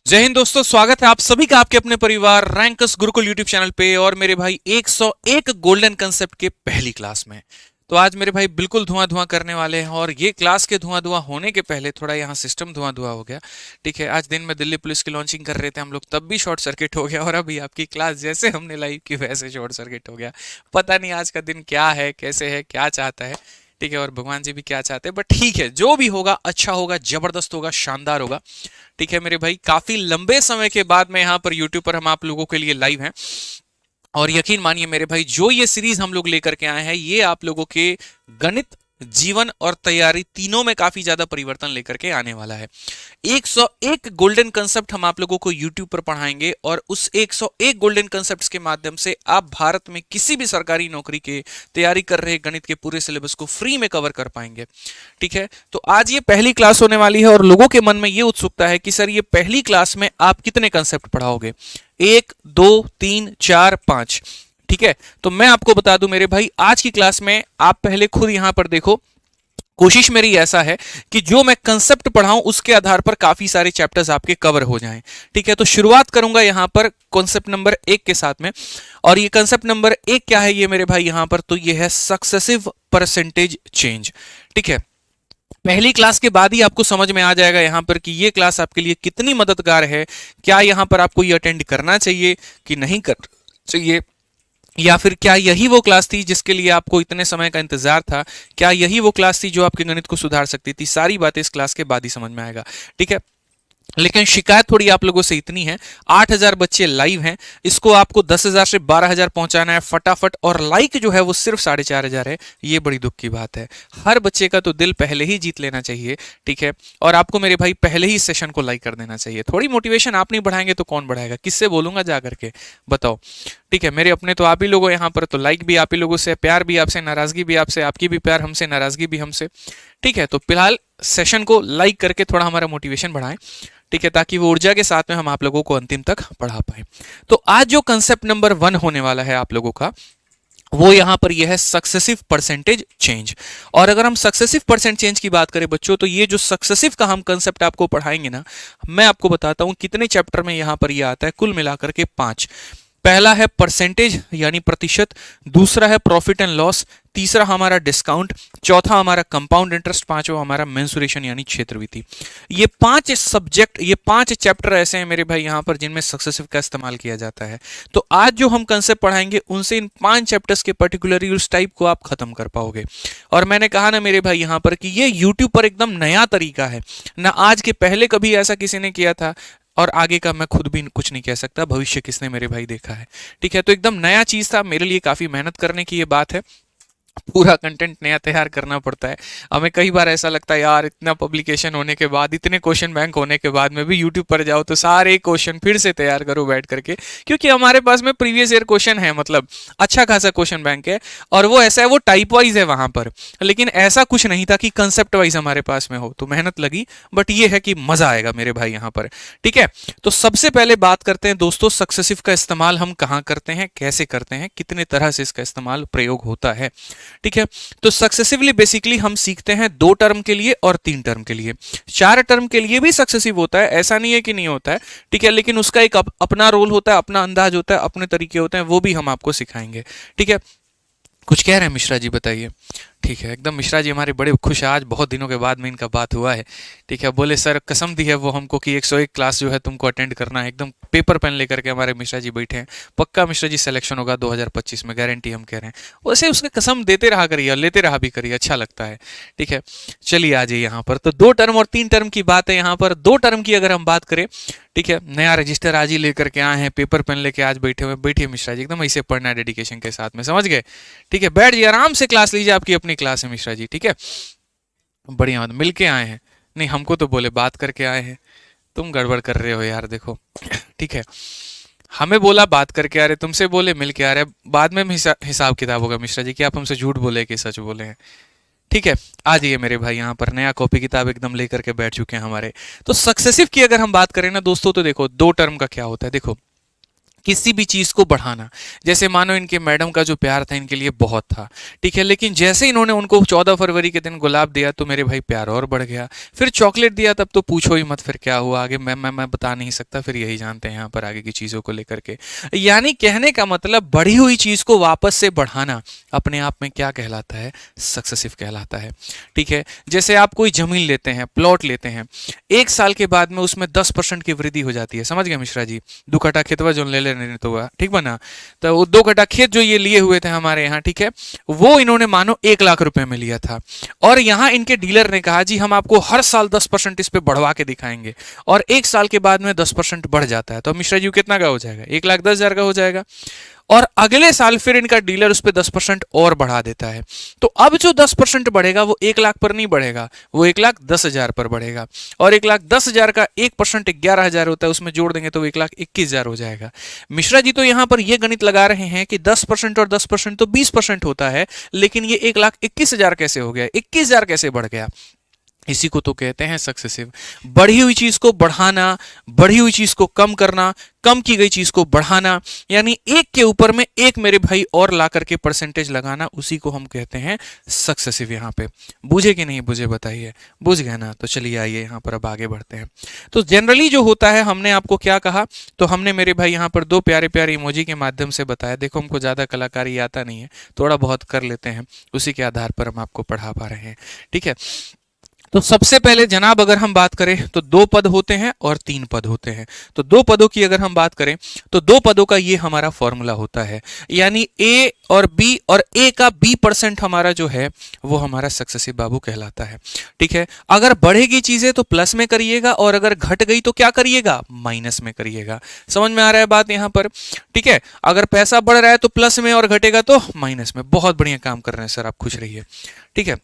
जय हिंद दोस्तों, स्वागत है आप सभी का आपके अपने परिवार रैंकस गुरुकुल यूट्यूब चैनल पे। और मेरे भाई 101 गोल्डन कंसेप्ट के पहली क्लास में। तो आज मेरे भाई बिल्कुल धुआं धुआं करने वाले हैं। और ये क्लास के धुआं धुआं होने के पहले थोड़ा यहाँ सिस्टम धुआं धुआं हो गया। ठीक है, आज दिन में दिल्ली पुलिस की लॉन्चिंग कर रहे थे हम लोग, तब भी शॉर्ट सर्किट हो गया। और अभी आपकी क्लास जैसे हमने लाइव की वैसे शॉर्ट सर्किट हो गया। पता नहीं आज का दिन क्या है, कैसे है, क्या चाहता है। ठीक है, और भगवान जी भी क्या चाहते हैं, बट ठीक है, जो भी होगा अच्छा होगा, जबरदस्त होगा, शानदार होगा। ठीक है मेरे भाई, काफी लंबे समय के बाद में यहाँ पर यूट्यूब पर हम आप लोगों के लिए लाइव हैं। और यकीन मानिए मेरे भाई, जो ये सीरीज हम लोग लेकर के आए हैं, ये आप लोगों के गणित, जीवन और तैयारी तीनों में काफी ज्यादा परिवर्तन लेकर के आने वाला है। 101 गोल्डन कंसेप्ट हम आप लोगों को YouTube पर पढ़ाएंगे। और उस 101 गोल्डन कंसेप्ट्स के माध्यम से आप भारत में किसी भी सरकारी नौकरी के तैयारी कर रहे गणित के पूरे सिलेबस को फ्री में कवर कर पाएंगे। ठीक है, तो आज ये पहली क्लास होने वाली है और लोगों के मन में ये उत्सुकता है कि सर ये पहली क्लास में आप कितने कंसेप्ट पढ़ाओगे, 1 2 3 4 5। ठीक है, तो मैं आपको बता दूं मेरे भाई, आज की क्लास में आप पहले खुद यहां पर देखो। कोशिश मेरी ऐसा है कि जो मैं कंसेप्ट पढ़ाऊं उसके आधार पर काफी सारे चैप्टर्स आपके कवर हो जाएं। ठीक है, तो शुरुआत करूंगा यहां पर कॉन्सेप्ट नंबर 1 के साथ में। और ये कंसेप्ट नंबर 1 क्या है ये मेरे भाई यहां पर, तो ये है सक्सेसिव परसेंटेज चेंज। ठीक है, पहली क्लास के बाद ही आपको समझ में आ जाएगा यहां पर कि ये क्लास आपके लिए कितनी मददगार है। क्या यहां पर आपको ये अटेंड करना चाहिए कि नहीं करना चाहिए, या फिर क्या यही वो क्लास थी जिसके लिए आपको इतने समय का इंतजार था, क्या यही वो क्लास थी जो आपके गणित को सुधार सकती थी। सारी बातें इस क्लास के बाद ही समझ में आएगा। ठीक है, लेकिन शिकायत थोड़ी आप लोगों से इतनी है, 8000 बच्चे लाइव हैं, इसको आपको 10,000 से 12,000 पहुंचाना है फटाफट। और लाइक जो है वो सिर्फ 4,500 है। ये बड़ी दुख की बात है। हर बच्चे का तो दिल पहले ही जीत लेना चाहिए। ठीक है, और आपको मेरे भाई पहले ही सेशन को लाइक कर देना चाहिए। थोड़ी मोटिवेशन आप नहीं बढ़ाएंगे तो कौन बढ़ाएगा, किससे बोलूंगा जा करके, बताओ। ठीक है, मेरे अपने तो आप ही लोग हो यहाँ पर, तो लाइक भी आप ही लोगों से, प्यार भी आपसे, नाराजगी भी आपसे, आपकी भी प्यार हमसे, नाराजगी भी हमसे। ठीक है, तो फिलहाल सेशन को लाइक करके थोड़ा हमारा मोटिवेशन बढ़ाएं। ठीक है, ताकि वो ऊर्जा के साथ में हम आप लोगों को अंतिम तक पढ़ा पाए। तो आज जो कंसेप्ट नंबर 1 होने वाला है आप लोगों का, वो यहां पर यह है सक्सेसिव परसेंटेज चेंज। और अगर हम सक्सेसिव परसेंट चेंज की बात करें बच्चों, तो ये जो सक्सेसिव का हम कंसेप्ट आपको पढ़ाएंगे ना, मैं आपको बताता हूं कितने चैप्टर में यहां पर यह आता है, कुल मिलाकर के 5। पहला है परसेंटेज यानी प्रतिशत, दूसरा है प्रॉफिट एंड लॉस, तीसरा हमारा डिस्काउंट, चौथा हमारा कंपाउंड इंटरेस्ट, पांचवा हमारा मेंसुरेशन यानी क्षेत्रविधि। ये 5 सब्जेक्ट, ये 5 चैप्टर ऐसे हैं मेरे भाई यहां पर जिनमें सक्सेसिव का इस्तेमाल किया जाता है। तो आज जो हम कंसेप्ट पढ़ाएंगे उनसे इन 5 चैप्टर्स के पर्टिकुलरली उस टाइप को आप खत्म कर पाओगे। और मैंने कहा ना मेरे भाई यहां पर कि ये यूट्यूब पर एकदम नया तरीका है ना, आज के पहले कभी ऐसा किसी ने किया था, और आगे का मैं खुद भी कुछ नहीं कह सकता, भविष्य किसने मेरे भाई देखा है। ठीक है, तो एकदम नया चीज था मेरे लिए, काफी मेहनत करने की ये बात है। पूरा कंटेंट नया तैयार करना पड़ता है हमें। कई बार ऐसा लगता है यार, इतना पब्लिकेशन होने के बाद, इतने क्वेश्चन बैंक होने के बाद में भी यूट्यूब पर जाओ तो सारे क्वेश्चन फिर से तैयार करो बैठ करके, क्योंकि हमारे पास में प्रीवियस ईयर क्वेश्चन है, मतलब अच्छा खासा क्वेश्चन बैंक है। और वो ऐसा है, वो टाइप वाइज है वहां पर, लेकिन ऐसा कुछ नहीं था कि कंसेप्ट वाइज हमारे पास में हो। तो मेहनत लगी, बट ये है कि मजा आएगा मेरे भाई यहाँ पर। ठीक है, तो सबसे पहले बात करते हैं दोस्तों, सक्सेसिव का इस्तेमाल हम कहाँ करते हैं, कैसे करते हैं, कितने तरह से इसका इस्तेमाल प्रयोग होता है। ठीक है, तो सक्सेसिवली बेसिकली हम सीखते हैं 2 टर्म के लिए और 3 टर्म के लिए। 4 टर्म के लिए भी सक्सेसिव होता है, ऐसा नहीं है कि नहीं होता है। ठीक है, लेकिन उसका एक अपना रोल होता है, अपना अंदाज होता है, अपने तरीके होते हैं, वो भी हम आपको सिखाएंगे। ठीक है, कुछ कह रहे हैं मिश्रा जी, बताइए। ठीक है, एकदम मिश्रा जी हमारे बड़े खुश हैं, आज बहुत दिनों के बाद में इनका बात हुआ है। ठीक है, बोले सर कसम दी है वो हमको कि 101 क्लास जो है तुमको अटेंड करना है। एकदम पेपर पेन लेकर के हमारे मिश्रा जी बैठे हैं। पक्का मिश्रा जी सिलेक्शन होगा 2025 में, गारंटी हम कह रहे हैं। वैसे उसका कसम देते रहा करिए और लेते रहा भी करिए, अच्छा लगता है। ठीक है, चलिए आ जाइए यहाँ पर। तो 2 टर्म और 3 टर्म की बात है यहाँ पर। 2 टर्म की अगर हम बात करें, ठीक है, नया रजिस्टर आज ही लेकर के आए हैं, पेपर पेन लेके आज बैठे हुए, बैठिए मिश्रा जी, एकदम ऐसे पढ़ना है डेडिकेशन के साथ में, समझ गए। ठीक है, बैठ जाइए, आराम से क्लास लीजिए, आपकी अपनी क्लास है मिश्रा जी। ठीक है, बढ़िया, मिल के आए हैं, नहीं हमको तो बोले बात करके आए हैं। तुम गड़बड़ कर रहे हो यार, देखो। ठीक है, हमें बोला बात करके आ रहे, तुमसे बोले मिल के आ रहे, बाद में हिसाब किताब होगा मिश्रा जी कि आप हमसे झूठ बोले कि सच बोले हैं। ठीक है, आ जाइए मेरे भाई यहाँ पर, नया कॉपी किताब एकदम लेकर के बैठ चुके हैं हमारे। तो सक्सेसिव की अगर हम बात करें ना दोस्तों, तो देखो 2 टर्म का क्या होता है। देखो, किसी भी चीज को बढ़ाना। जैसे मानो इनके मैडम का जो प्यार था इनके लिए बहुत था, ठीक है, लेकिन जैसे इन्होंने उनको 14 फरवरी के दिन गुलाब दिया तो मेरे भाई प्यार और बढ़ गया। फिर चॉकलेट दिया तब तो पूछो ही मत फिर क्या हुआ आगे, मैं बता नहीं सकता, फिर यही जानते हैं यहाँ पर आगे की चीजों को लेकर के। यानी कहने का मतलब बढ़ी हुई चीज को वापस से बढ़ाना अपने आप में क्या कहलाता है, सक्सेसिव कहलाता है, ठीक है। जैसे आप कोई जमीन लेते हैं, प्लॉट लेते हैं, 1 साल के बाद में उसमें 10% की वृद्धि हो जाती है, समझ गए मिश्रा जी, 2 कट्ठा खेतवा जो ले लेने तो हुआ, ठीक बना। तो वो 2 कट्ठा खेत जो ये लिए हुए थे हमारे यहाँ, ठीक है, वो इन्होंने मानो 1 लाख रुपए में लिया था, और यहाँ इनके डीलर ने कहा जी हम आपको हर साल 10% इस पे बढ़वा के दिखाएंगे, और 1 साल के बाद में 10% बढ़ जाता है, तो मिश्रा जी कितना का हो जाएगा, 1,10,000 का हो जाएगा। और अगले साल फिर इनका डीलर उस पर 10% और बढ़ा देता है, तो अब जो 10% बढ़ेगा वो 1 लाख पर नहीं बढ़ेगा, वो 1,10,000 पर बढ़ेगा, और 1,10,000 का 1% 11,000 होता है, उसमें जोड़ देंगे तो 1,21,000 हो जाएगा। मिश्रा जी तो यहां पर ये गणित लगा रहे हैं कि 10% और 10% तो 20% होता है, लेकिन ये 1,21,000 कैसे हो गया, 21,000 कैसे बढ़ गया। इसी को तो कहते हैं सक्सेसिव। बढ़ी हुई चीज को बढ़ाना, बढ़ी हुई चीज को कम करना, कम की गई चीज को बढ़ाना, यानी एक के ऊपर में एक मेरे भाई और ला करके परसेंटेज लगाना, उसी को हम कहते हैं सक्सेसिव। यहाँ पे बुझे कि नहीं बुझे बताइए, बुझ गए ना, तो चलिए आइए यहाँ पर अब आगे बढ़ते हैं। तो जनरली जो होता है, हमने आपको क्या कहा, तो हमने मेरे भाई यहाँ पर 2 प्यारे प्यारे इमोजी के माध्यम से बताया। देखो हमको ज्यादा कलाकारी आता नहीं है, थोड़ा बहुत कर लेते हैं, उसी के आधार पर हम आपको पढ़ा पा रहे हैं, ठीक है। तो सबसे पहले जनाब अगर हम बात करें तो 2 पद होते हैं और 3 पद होते हैं। तो 2 पदों की अगर हम बात करें तो 2 पदों का ये हमारा फॉर्मूला होता है, यानी ए और बी, और ए का B% हमारा जो है वो हमारा सक्सेसिव बाबू कहलाता है, ठीक है। अगर बढ़ेगी चीजें तो प्लस में करिएगा, और अगर घट गई तो क्या करिएगा, माइनस में करिएगा। समझ में आ रहा है बात यहाँ पर, ठीक है। अगर पैसा बढ़ रहा है तो प्लस में, और घटेगा तो माइनस में। बहुत बढ़िया काम कर रहे हैं सर, आप खुश रहिए, ठीक है।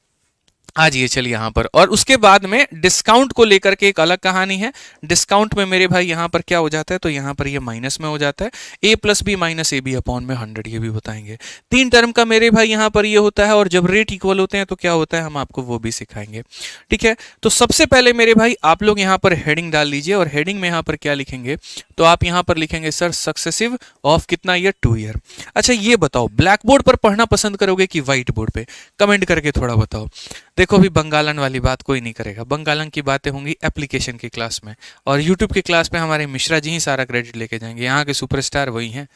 आ जाइए चलिए यहाँ पर, और उसके बाद में डिस्काउंट को लेकर के एक अलग कहानी है। डिस्काउंट में मेरे भाई यहाँ पर क्या हो जाता है, तो यहाँ पर ये माइनस में हो जाता है, a + b - ab अपॉन में 100, ये भी बताएंगे। 3 टर्म का मेरे भाई यहाँ पर ये होता है, और जब रेट इक्वल होते हैं तो क्या होता है, हम आपको वो भी सिखाएंगे, ठीक है। तो सबसे पहले मेरे भाई आप लोग यहाँ पर हेडिंग डाल लीजिए, और हेडिंग में यहाँ पर क्या लिखेंगे, तो आप यहाँ पर लिखेंगे सर सक्सेसिव ऑफ कितना ईयर, 2 ईयर। अच्छा ये बताओ, ब्लैक बोर्ड पर पढ़ना पसंद करोगे कि व्हाइट बोर्ड पे, कमेंट करके थोड़ा बताओ। देखो अभी बंगालन वाली बात कोई नहीं करेगा, बंगालन की बातें होंगी एप्लीकेशन की क्लास में, और यूट्यूब की क्लास में हमारे मिश्रा जी ही सारा क्रेडिट लेके जाएंगे, यहाँ के सुपरस्टार वही हैं,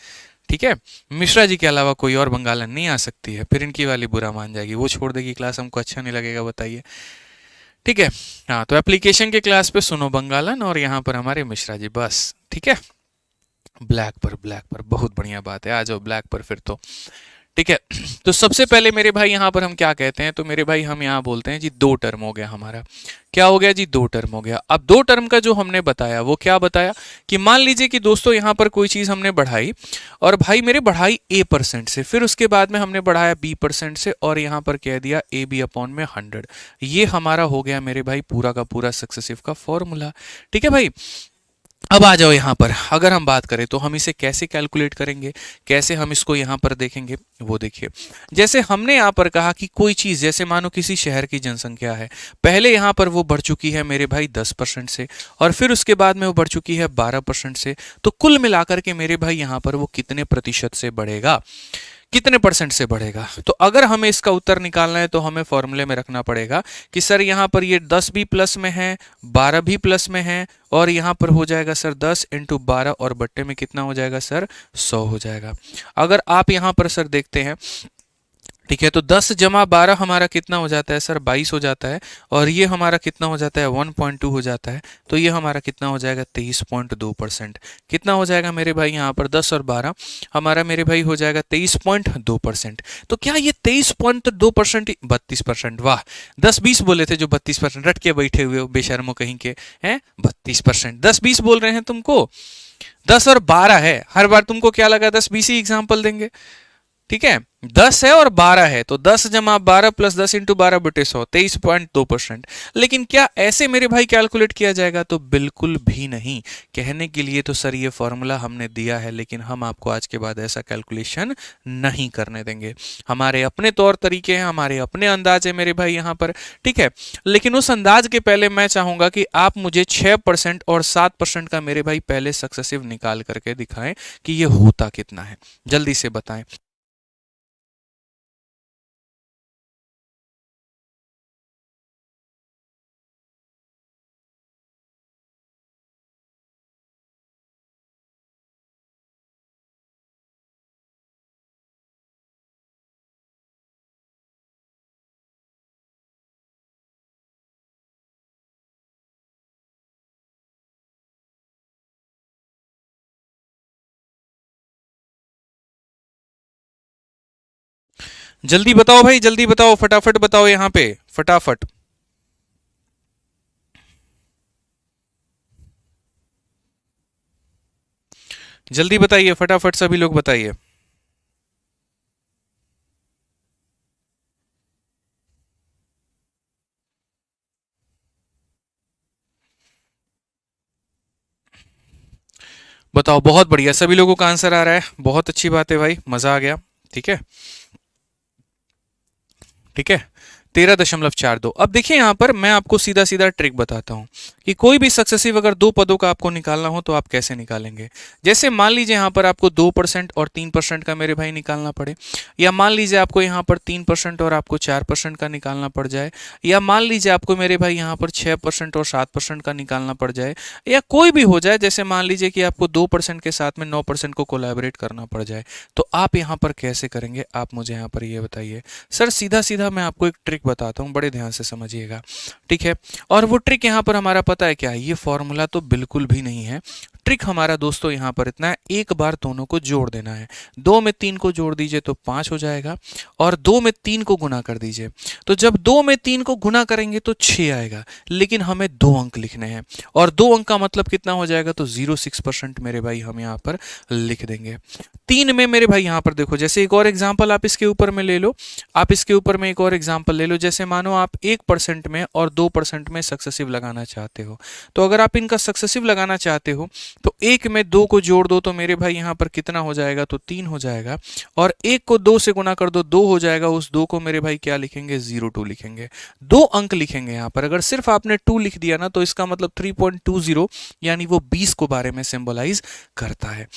ठीक है। मिश्रा जी के अलावा कोई और बंगालन नहीं आ सकती है, फिर इनकी वाली बुरा मान जाएगी, वो छोड़ देगी क्लास, हमको अच्छा नहीं लगेगा, बताइए, ठीक है। हाँ तो एप्लीकेशन के क्लास पे सुनो बंगालन, और यहाँ पर हमारे मिश्रा जी, बस ठीक है। ब्लैक पर बहुत बढ़िया बात है, आ जाओ ब्लैक पर फिर तो, ठीक है। तो सबसे पहले मेरे भाई यहाँ पर हम क्या कहते हैं, तो मेरे भाई हम यहाँ बोलते हैं जी 2 टर्म हो गया हमारा, क्या हो गया जी, 2 टर्म हो गया। अब 2 टर्म का जो हमने बताया वो क्या बताया, कि मान लीजिए कि दोस्तों यहाँ पर कोई चीज हमने बढ़ाई, और भाई मेरे बढ़ाई A% से, फिर उसके बाद में हमने बढ़ाया B% से, और यहाँ पर कह दिया AB अपॉन में 100। ये हमारा हो गया मेरे भाई पूरा का पूरा सक्सेसिव का फॉर्मूला, ठीक है भाई। अब आ जाओ यहाँ पर, अगर हम बात करें तो हम इसे कैसे कैलकुलेट करेंगे, कैसे हम इसको यहाँ पर देखेंगे, वो देखिए। जैसे हमने यहाँ पर कहा कि कोई चीज़, जैसे मानो किसी शहर की जनसंख्या है, पहले यहाँ पर वो बढ़ चुकी है मेरे भाई 10% से, और फिर उसके बाद में वो बढ़ चुकी है 12% से, तो कुल मिलाकर के मेरे भाई यहाँ पर वो कितने प्रतिशत से बढ़ेगा, कितने परसेंट से बढ़ेगा। तो अगर हमें इसका उत्तर निकालना है तो हमें फॉर्मूले में रखना पड़ेगा कि सर यहाँ पर ये 10 भी प्लस में है, 12 भी प्लस में है, और यहाँ पर हो जाएगा सर 10 × 12, और बट्टे में कितना हो जाएगा सर, 100 हो जाएगा। अगर आप यहाँ पर सर देखते हैं, ठीक है, तो 10 + 12 हमारा कितना हो जाता है सर, 22 हो जाता है, और ये हमारा कितना हो जाता है, 1.2 हो जाता है, तो ये हमारा कितना हो जाएगा, 23.2%। कितना हो जाएगा मेरे भाई यहाँ पर, 10 और 12 हमारा मेरे भाई हो जाएगा 23.2%। तो क्या ये 23.2% 32%, वाह, 10-20 बोले थे जो 32%, रट के बैठे हुए हो बेशर्मो कहीं के हैं, 32%, 10-20 बोल रहे हैं तुमको, 10 और 12 है, हर बार तुमको क्या लगा 10-20 ही एग्जाम्पल देंगे, ठीक है, 10 है और 12 है, तो 10 जमा 12 प्लस 10 इंटू 12 बटे 100, 23.2%। लेकिन क्या ऐसे मेरे भाई कैलकुलेट किया जाएगा? तो बिल्कुल भी नहीं। कहने के लिए तो सर ये फॉर्मूला हमने दिया है, लेकिन हम आपको आज के बाद ऐसा कैलकुलेशन नहीं करने देंगे। हमारे अपने तौर तरीके हैं, हमारे अपने अंदाज है मेरे भाई यहाँ पर, ठीक है। लेकिन उस अंदाज के पहले मैं चाहूंगा कि आप मुझे 6% और 7% का मेरे भाई पहले सक्सेसिव निकाल करके दिखाएं कि ये होता कितना है, जल्दी से बताएं। जल्दी बताओ भाई, जल्दी बताओ, फटाफट बताओ यहाँ पे, फटाफट। जल्दी बताइए, फटाफट सभी लोग बताइए। बताओ, बहुत बढ़िया, सभी लोगों का आंसर आ रहा है, बहुत अच्छी बात है भाई, मजा आ गया। ठीक है, ठीक है, 13.42। अब देखिए यहां पर मैं आपको सीधा सीधा ट्रिक बताता हूं कि कोई भी सक्सेसिव अगर दो पदों का आपको निकालना हो तो आप कैसे निकालेंगे। जैसे मान लीजिए यहां पर आपको 2% और 3% का मेरे भाई निकालना पड़े, या मान लीजिए आपको यहां पर 3% और आपको 4% का निकालना पड़ जाए, या मान लीजिए आपको मेरे भाई यहां पर 6% और 7% का निकालना पड़ जाए, या कोई भी हो जाए, जैसे मान लीजिए कि आपको 2% के साथ में 9% को कोलैबोरेट करना पड़ जाए, तो आप यहां पर कैसे करेंगे? आप मुझे यहां पर ये बताइए। सर सीधा सीधा मैं आपको एक ट्रिक बताता हूं, बड़े ध्यान से समझिएगा, ठीक है। और वो ट्रिक यहां पर हमारा पता है क्या है? ये फॉर्मूला तो बिल्कुल भी नहीं है। ट्रिक हमारा दोस्तों यहां पर इतना है, एक बार दोनों को जोड़ देना है। 2 में 3 को जोड़ दीजिए तो 5 हो जाएगा, और 2 में 3 को गुना कर दीजिए, तो जब 2 में 3 को गुना करेंगे तो 6 आएगा, लेकिन हमें 2 अंक लिखने हैं, और 2 अंक का मतलब कितना हो जाएगा? तो 06% मेरे भाई हम यहां पर लिख देंगे। 3 में मेरे भाई यहां पर देखो, जैसे एक और एग्जाम्पल आप इसके ऊपर में ले लो, आप इसके ऊपर में एक और एग्जाम्पल ले लो। जैसे मानो आप 1% में और 2% में सक्सेसिव लगाना चाहते हो, तो अगर आप इनका सक्सेसिव लगाना चाहते हो तो 1 में 2 को जोड़ दो तो मेरे भाई यहां पर कितना हो जाएगा? तो 3 हो जाएगा, और 1 को 2 से गुना कर दो, 2 हो जाएगा, उस 2 को मेरे भाई क्या लिखेंगे? 02 लिखेंगे, 2 अंक लिखेंगे यहां पर। अगर सिर्फ आपने 2 लिख दिया ना, तो इसका मतलब 3.20 यानी वो 20 को बारे में सिंबलाइज करता है,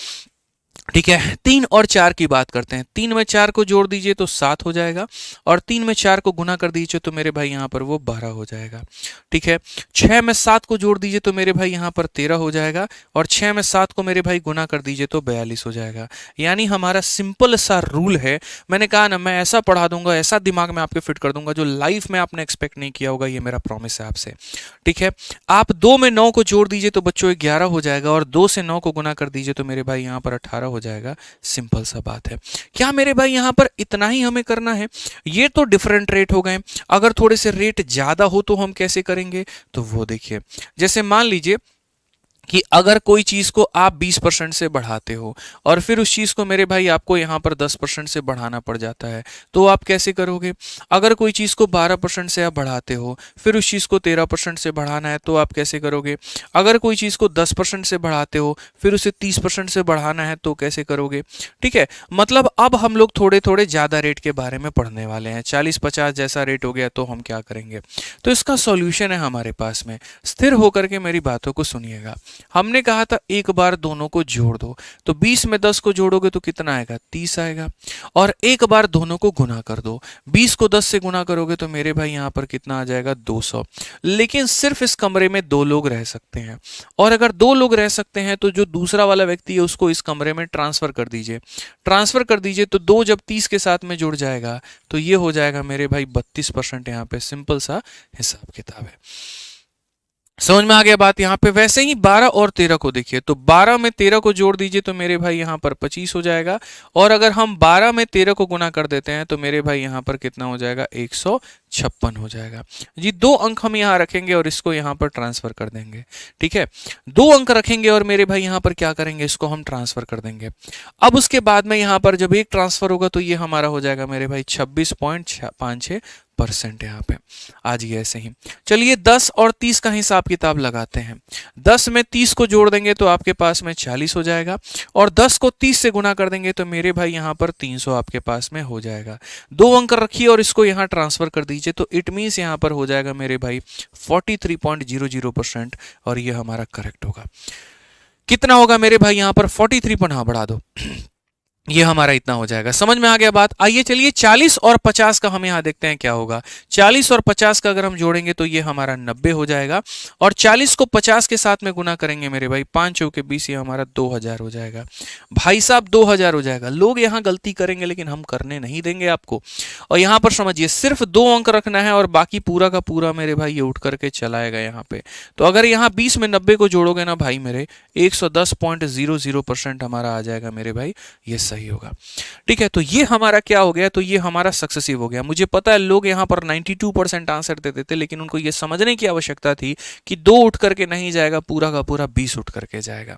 ठीक है। 3 और 4 की बात करते हैं। 3 में 4 को जोड़ दीजिए तो 7 हो जाएगा, और 3 में 4 को गुना कर दीजिए तो मेरे भाई यहां पर वो 12 हो जाएगा, ठीक है। 6 में 7 को जोड़ दीजिए तो मेरे भाई यहां पर 13 हो जाएगा, और 6 में 7 को मेरे भाई गुना कर दीजिए तो 42 हो जाएगा। यानी हमारा सिंपल सा रूल है, मैंने कहा ना मैं ऐसा पढ़ा दूंगा, ऐसा दिमाग में आपके फिट कर दूंगा जो लाइफ में आपने एक्सपेक्ट नहीं किया होगा, ये मेरा प्रॉमिस है आपसे, ठीक है। आप 2 में 9 को जोड़ दीजिए तो बच्चों 11 हो जाएगा, और 2 से 9 को गुना कर दीजिए तो मेरे भाई यहां पर 18 हो जाएगा। सिंपल सा बात है। क्या मेरे भाई यहां पर इतना ही हमें करना है? ये तो डिफरेंट रेट हो गए, अगर थोड़े से रेट ज्यादा हो तो हम कैसे करेंगे? तो वो देखिए, जैसे मान लीजिए कि अगर कोई चीज को आप 20% से बढ़ाते हो, और फिर उस चीज को मेरे भाई आपको यहां पर 10% से बढ़ाना पड़ जाता है, तो आप कैसे करोगे? अगर कोई चीज को 12% से आप बढ़ाते हो, फिर उस चीज को 13% से बढ़ाना है, तो आप कैसे करोगे? अगर कोई चीज को 10% से बढ़ाते हो, फिर उसे 30% से बढ़ाना है, तो कैसे करोगे? ठीक है, मतलब अब हम लोग थोड़े थोड़े ज्यादा रेट के बारे में पढ़ने वाले हैं। 40-50 जैसा रेट हो गया तो हम क्या करेंगे? तो इसका सॉल्यूशन है हमारे पास में। स्थिर होकर के मेरी बातों को सुनिएगा। हमने कहा था एक बार दोनों को जोड़ दो, तो 20 में 10 को जोड़ोगे तो कितना आएगा? 30 आएगा, और एक बार दोनों को गुना कर दो, 20 को 10 से गुना करोगे तो मेरे भाई यहां पर कितना आ जाएगा? 200। लेकिन सिर्फ इस कमरे में 2 लोग रह सकते हैं, और अगर 2 लोग रह सकते हैं तो जो दूसरा वाला व्यक्ति है उसको इस कमरे में ट्रांसफर कर दीजिए। ट्रांसफर कर दीजिए तो 2 जब 30 के साथ में जुड़ जाएगा तो ये हो जाएगा मेरे भाई 32%। यहां पे सिंपल सा हिसाब किताब है। समझ में आ गया बात? यहां पे वैसे ही 12 और 13 को देखिए, तो 12 में 13 को जोड़ दीजिए तो मेरे भाई यहां पर 25 हो जाएगा, और अगर हम 12 में 13 को गुना कर देते हैं तो मेरे भाई यहां पर कितना हो जाएगा? 56 हो जाएगा जी। 2 अंक हम यहाँ रखेंगे और इसको यहाँ पर ट्रांसफर कर देंगे। ठीक है, 2 अंक रखेंगे और मेरे भाई यहाँ पर क्या करेंगे, इसको हम ट्रांसफर कर देंगे। अब उसके बाद में यहाँ पर जब एक ट्रांसफर होगा तो ये हमारा हो जाएगा मेरे भाई 26.56% यहाँ पे आज ये ऐसे ही। चलिए 10 और 30 का हिसाब किताब लगाते हैं। 10 में 30 को जोड़ देंगे तो आपके पास में 40 हो जाएगा और 10 को 30 से गुना कर देंगे तो मेरे भाई यहाँ पर 300 आपके पास में हो जाएगा। 2 अंक रखिए और इसको यहाँ ट्रांसफर कर दीजिए तो इट मीन्स यहाँ पर हो जाएगा मेरे भाई 43.00% और ये हमारा करेक्ट होगा। कितना होगा मेरे भाई यहाँ पर 43 हाँ बढ़ा दो ये हमारा इतना हो जाएगा। समझ में आ गया बात। आइए चलिए 40 और 50 का हम यहाँ देखते हैं क्या होगा। 40 और 50 का अगर हम जोड़ेंगे तो ये हमारा 90 हो जाएगा और 40 को 50 के साथ में गुना करेंगे मेरे भाई 5 चौके 20 ये हमारा 2000 हो जाएगा। भाई साहब 2000 हो जाएगा। लोग यहाँ गलती करेंगे लेकिन हम करने नहीं देंगे आपको। और यहाँ पर समझिए सिर्फ 2 अंक रखना है और बाकी पूरा का पूरा मेरे भाई ये उठ करके चलाएगा यहाँ पे। तो अगर यहाँ 20 में 90 को जोड़ोगे ना भाई मेरे 110.00% हमारा आ जाएगा मेरे भाई, ये सही होगा। ठीक है, तो ये हमारा क्या हो गया, तो ये हमारा सक्सेसिव हो गया। मुझे पता है लोग यहाँ पर 92% आंसर देते थे लेकिन उनको ये समझने की आवश्यकता थी कि 2 उठ करके नहीं जाएगा, पूरा का पूरा 20 उठ करके जाएगा।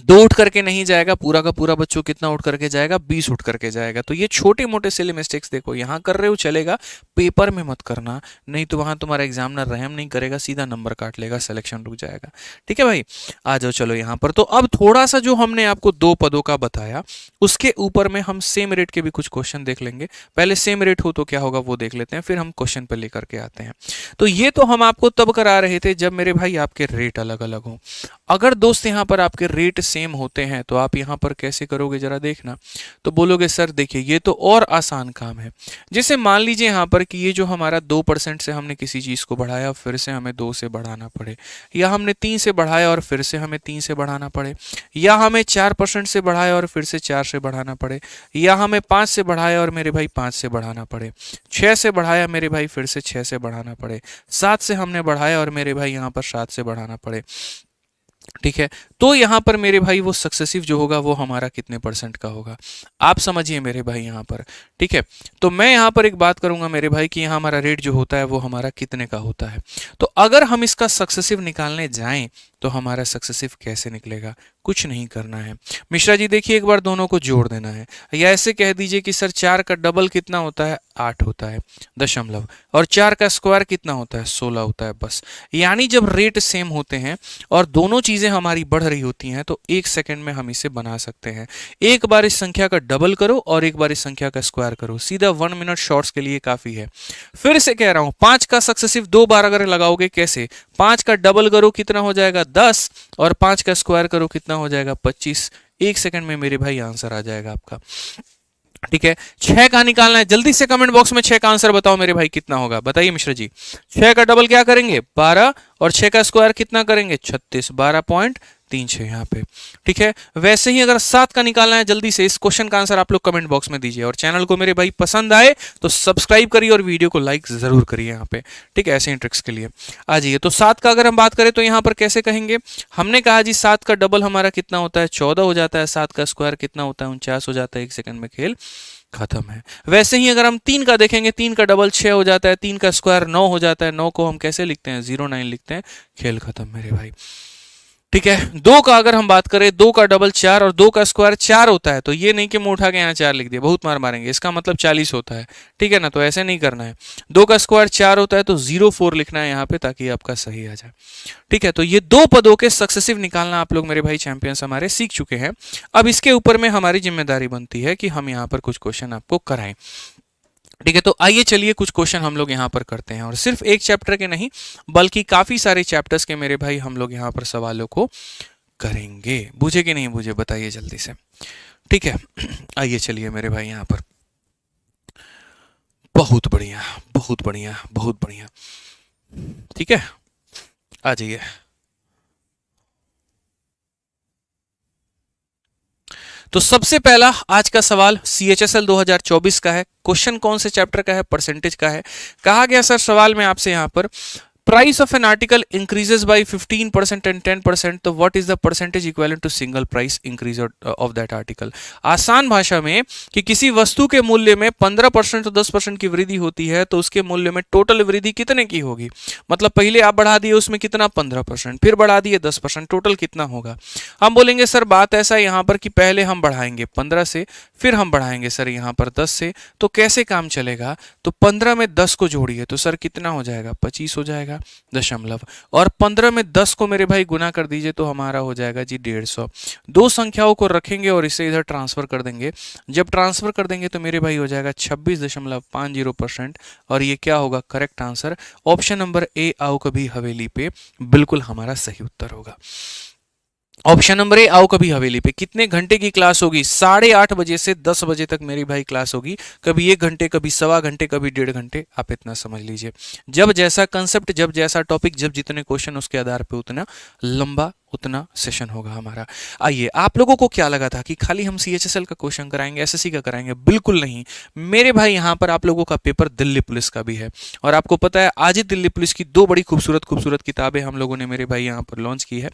2 उठ करके नहीं जाएगा, पूरा का पूरा बच्चों कितना उठ करके जाएगा, 20 उठ करके जाएगा। तो ये छोटे मोटे सिली मिस्टेक्स देखो यहाँ कर रहे हो चलेगा, पेपर में मत करना, नहीं तो वहां तुम्हारा एग्जामिनर रहम नहीं करेगा, सीधा नंबर काट लेगा, सिलेक्शन रुक जाएगा। ठीक है भाई, आ जाओ चलो यहाँ पर। तो अब थोड़ा सा जो हमने आपको 2 पदों का बताया उसके ऊपर में हम सेम रेट के भी कुछ क्वेश्चन देख लेंगे। पहले सेम रेट हो तो क्या होगा वो देख लेते हैं, फिर हम क्वेश्चन पर लेकर के आते हैं। तो ये तो हम आपको तब करा रहे थे जब मेरे भाई आपके रेट अलग अलग हो। अगर दोस्त यहाँ पर आपके रेट सेम होते हैं तो आप यहाँ पर कैसे करोगे जरा देखना। तो बोलोगे सर देखिए ये तो और आसान काम है। जैसे मान लीजिए यहाँ पर कि ये जो हमारा 2% से हमने किसी चीज़ को बढ़ाया फिर से हमें 2 से बढ़ाना पड़े, या हमने 3 से बढ़ाया और फिर से हमें 3 से बढ़ाना पड़े, या हमें 4% से बढ़ाया और फिर से 4 से बढ़ाना पड़े, या हमें 5 से बढ़ाया और मेरे भाई 5 से बढ़ाना पड़े, 6 से बढ़ाया मेरे भाई फिर से 6 से बढ़ाना पड़े, 7 से हमने बढ़ाया और मेरे भाई यहाँ पर 7 से बढ़ाना पड़े। ठीक है, तो यहां पर मेरे भाई वो सक्सेसिव जो होगा वो हमारा कितने % का होगा आप समझिए मेरे भाई यहां पर। ठीक है, तो मैं यहां पर एक बात करूंगा मेरे भाई कि यहां हमारा रेट जो होता है वो हमारा कितने का होता है। तो अगर हम इसका सक्सेसिव निकालने जाएं तो हमारा सक्सेसिव कैसे निकलेगा, कुछ नहीं करना है मिश्रा जी। देखिए एक बार दोनों को जोड़ देना है, या ऐसे कह दीजिए कि सर 4 का डबल कितना होता है, 8 होता है दशमलव, और 4 का स्क्वायर कितना होता है, 16 होता है बस। यानी जब रेट सेम होते हैं और दोनों चीजें हमारी बढ़ रही होती हैं तो 1 सेकंड में हम इसे बना सकते हैं। एक बार इस संख्या का डबल करो और एक बार इस संख्या का स्क्वायर करो, सीधा 1 मिनट शॉर्ट्स के लिए काफी है। फिर से कह रहा हूं 5 का सक्सेसिव 2 बार अगर लगाओगे कैसे, 5 का डबल करो कितना हो जाएगा 10 और 5 का स्क्वायर करो कितना हो जाएगा 25। 1 सेकंड में मेरे भाई आंसर आ जाएगा आपका। ठीक है, 6 का निकालना है, जल्दी से कमेंट बॉक्स में 6 का आंसर बताओ मेरे भाई कितना होगा, बताइए मिश्रा जी। 6 का डबल क्या करेंगे 12 और 6 का स्क्वायर कितना करेंगे 36, 12.36 यहाँ पे। ठीक है, वैसे ही अगर 7 का निकालना है जल्दी से इस क्वेश्चन का आंसर आप लोग कमेंट बॉक्स में दीजिए, और चैनल को मेरे भाई पसंद आए तो सब्सक्राइब करिए और वीडियो को लाइक जरूर करिए यहाँ पे। ठीक है, ऐसे ही ट्रिक्स के लिए आ जाइए। तो 7 का अगर हम बात करें तो यहाँ पर कैसे कहेंगे, हमने कहा जी 7 का डबल हमारा कितना होता है 14 हो जाता है, 7 का स्क्वायर कितना होता है 49 हो जाता है। 1 सेकंड में खेल खत्म है। वैसे ही अगर हम 3 का देखेंगे, 3 का डबल 6 हो जाता है, 3 का स्क्वायर 9 हो जाता है, 9 को हम कैसे लिखते हैं 09 लिखते हैं, खेल खत्म मेरे भाई। ठीक है, 2 का अगर हम बात करें 2 का डबल 4 और 2 का स्क्वायर 4 होता है, तो ये नहीं कि मैं उठा के यहाँ 4 लिख दिया, बहुत मार मारेंगे, इसका मतलब 40 होता है। ठीक है ना, तो ऐसे नहीं करना है। 2 का स्क्वायर 4 होता है तो 04 लिखना है यहाँ पे ताकि आपका सही आ जाए। ठीक है, तो ये 2 पदों के सक्सेसिव निकालना आप लोग मेरे भाई चैंपियंस हमारे सीख चुके हैं। अब इसके ऊपर में हमारी जिम्मेदारी बनती है कि हम यहाँ पर कुछ क्वेश्चन आपको कराएं। ठीक है, तो आइए चलिए कुछ क्वेश्चन हम लोग यहाँ पर करते हैं, और सिर्फ एक चैप्टर के नहीं बल्कि काफी सारे चैप्टर्स के मेरे भाई हम लोग यहाँ पर सवालों को करेंगे। बुझे कि नहीं बुझे बताइए जल्दी से। ठीक है, आइए चलिए मेरे भाई यहाँ पर। बहुत बढ़िया बहुत बढ़िया बहुत बढ़िया। ठीक है, आ जाइए। तो सबसे पहला आज का सवाल CHSL 2024 का है। क्वेश्चन कौन से चैप्टर का है, परसेंटेज का है। कहा गया सर सवाल में आपसे यहाँ पर price of an article increases by 15% and 10%, तो what is the percentage equivalent to single price increase of that article. आसान भाषा में कि किसी वस्तु के मूल्य में 15% तो 10% की वृद्धि होती है, तो उसके मूल्य में टोटल वृद्धि कितने की होगी। मतलब पहले आप बढ़ा दिए उसमें कितना 15%, फिर बढ़ा दिए 10%, टोटल कितना होगा। हम बोलेंगे सर बात ऐसा है यहाँ पर कि पहले हम बढ़ाएंगे 15 से, फिर हम बढ़ाएंगे सर यहाँ पर 10 से, तो कैसे काम चलेगा। तो 15 में 10 को जोड़िए तो सर कितना हो जाएगा 25 हो जाएगा दशमलव, और 15 में 10 को मेरे भाई गुना कर दीजिए तो हमारा हो जाएगा जी 150। दो संख्याओं को रखेंगे और इसे इधर ट्रांसफर कर देंगे। जब ट्रांसफर कर देंगे तो मेरे भाई हो जाएगा 26.50%, और ये क्या होगा correct answer. Option number A आओ कभी हवेली पे बिल्कुल हमारा सही उत्तर होगा। ऑप्शन नंबर ए आओ कभी हवेली पे। कितने घंटे की क्लास होगी, 8:30 बजे से 10 बजे तक मेरी भाई क्लास होगी। कभी 1 घंटे, कभी सवा घंटे, कभी 1.5 घंटे, आप इतना समझ लीजिए। जब जैसा कंसेप्ट, जब जैसा टॉपिक, जब जितने क्वेश्चन, उसके आधार पे उतना लंबा उतना सेशन होगा हमारा। आइए, आप लोगों को क्या लगा था कि खाली हम सीएचएसएल का क्वेश्चन कराएंगे, एसएससी का कराएंगे? बिल्कुल नहीं मेरे भाई, यहाँ पर आप लोगों का पेपर दिल्ली पुलिस का भी है। और आपको पता है आज ही दिल्ली पुलिस की 2 बड़ी खूबसूरत खूबसूरत किताबें हम लोगों ने मेरे भाई यहाँ पर लॉन्च की है।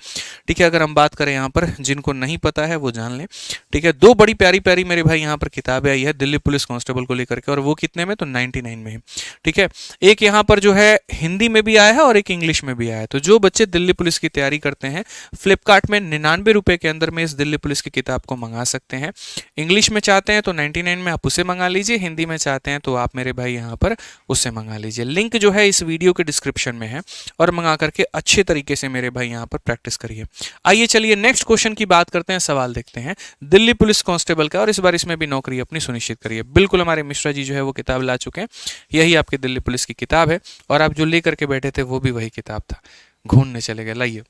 ठीक है, अगर हम बात करें यहाँ पर, जिनको नहीं पता है वो जान लें। ठीक है, 2 बड़ी प्यारी प्यारी मेरे भाई यहाँ पर किताबें आई है दिल्ली पुलिस कांस्टेबल को लेकर के, और वो कितने में, तो 99 में है। ठीक है, एक यहाँ पर जो है हिंदी में भी आया है और एक इंग्लिश में भी आया है। तो जो बच्चे दिल्ली पुलिस की तैयारी करते हैं, फ्लिपकार्ट में 99 रुपए के अंदर में इस दिल्ली पुलिस की किताब को मंगा सकते हैं। इंग्लिश में चाहते हैं तो 99 में आप उसे मंगा लीजिए, हिंदी में चाहते हैं तो आप मेरे भाई यहाँ पर उसे मंगा लीजिए। लिंक जो है इस वीडियो के डिस्क्रिप्शन में है, और मंगा करके अच्छे तरीके से मेरे भाई यहाँ पर प्रैक्टिस करिए। आइए चलिए नेक्स्ट क्वेश्चन की बात करते हैं, सवाल देखते हैं दिल्ली पुलिस कांस्टेबल का, और इस बार इसमें भी नौकरी अपनी सुनिश्चित करिए। बिल्कुल हमारे मिश्रा जी जो है वो किताब ला चुके हैं, यही आपकी दिल्ली पुलिस की किताब है, और आप जो लेकर के बैठे थे वो भी वही किताब था, घूमने चले गए, लाइए।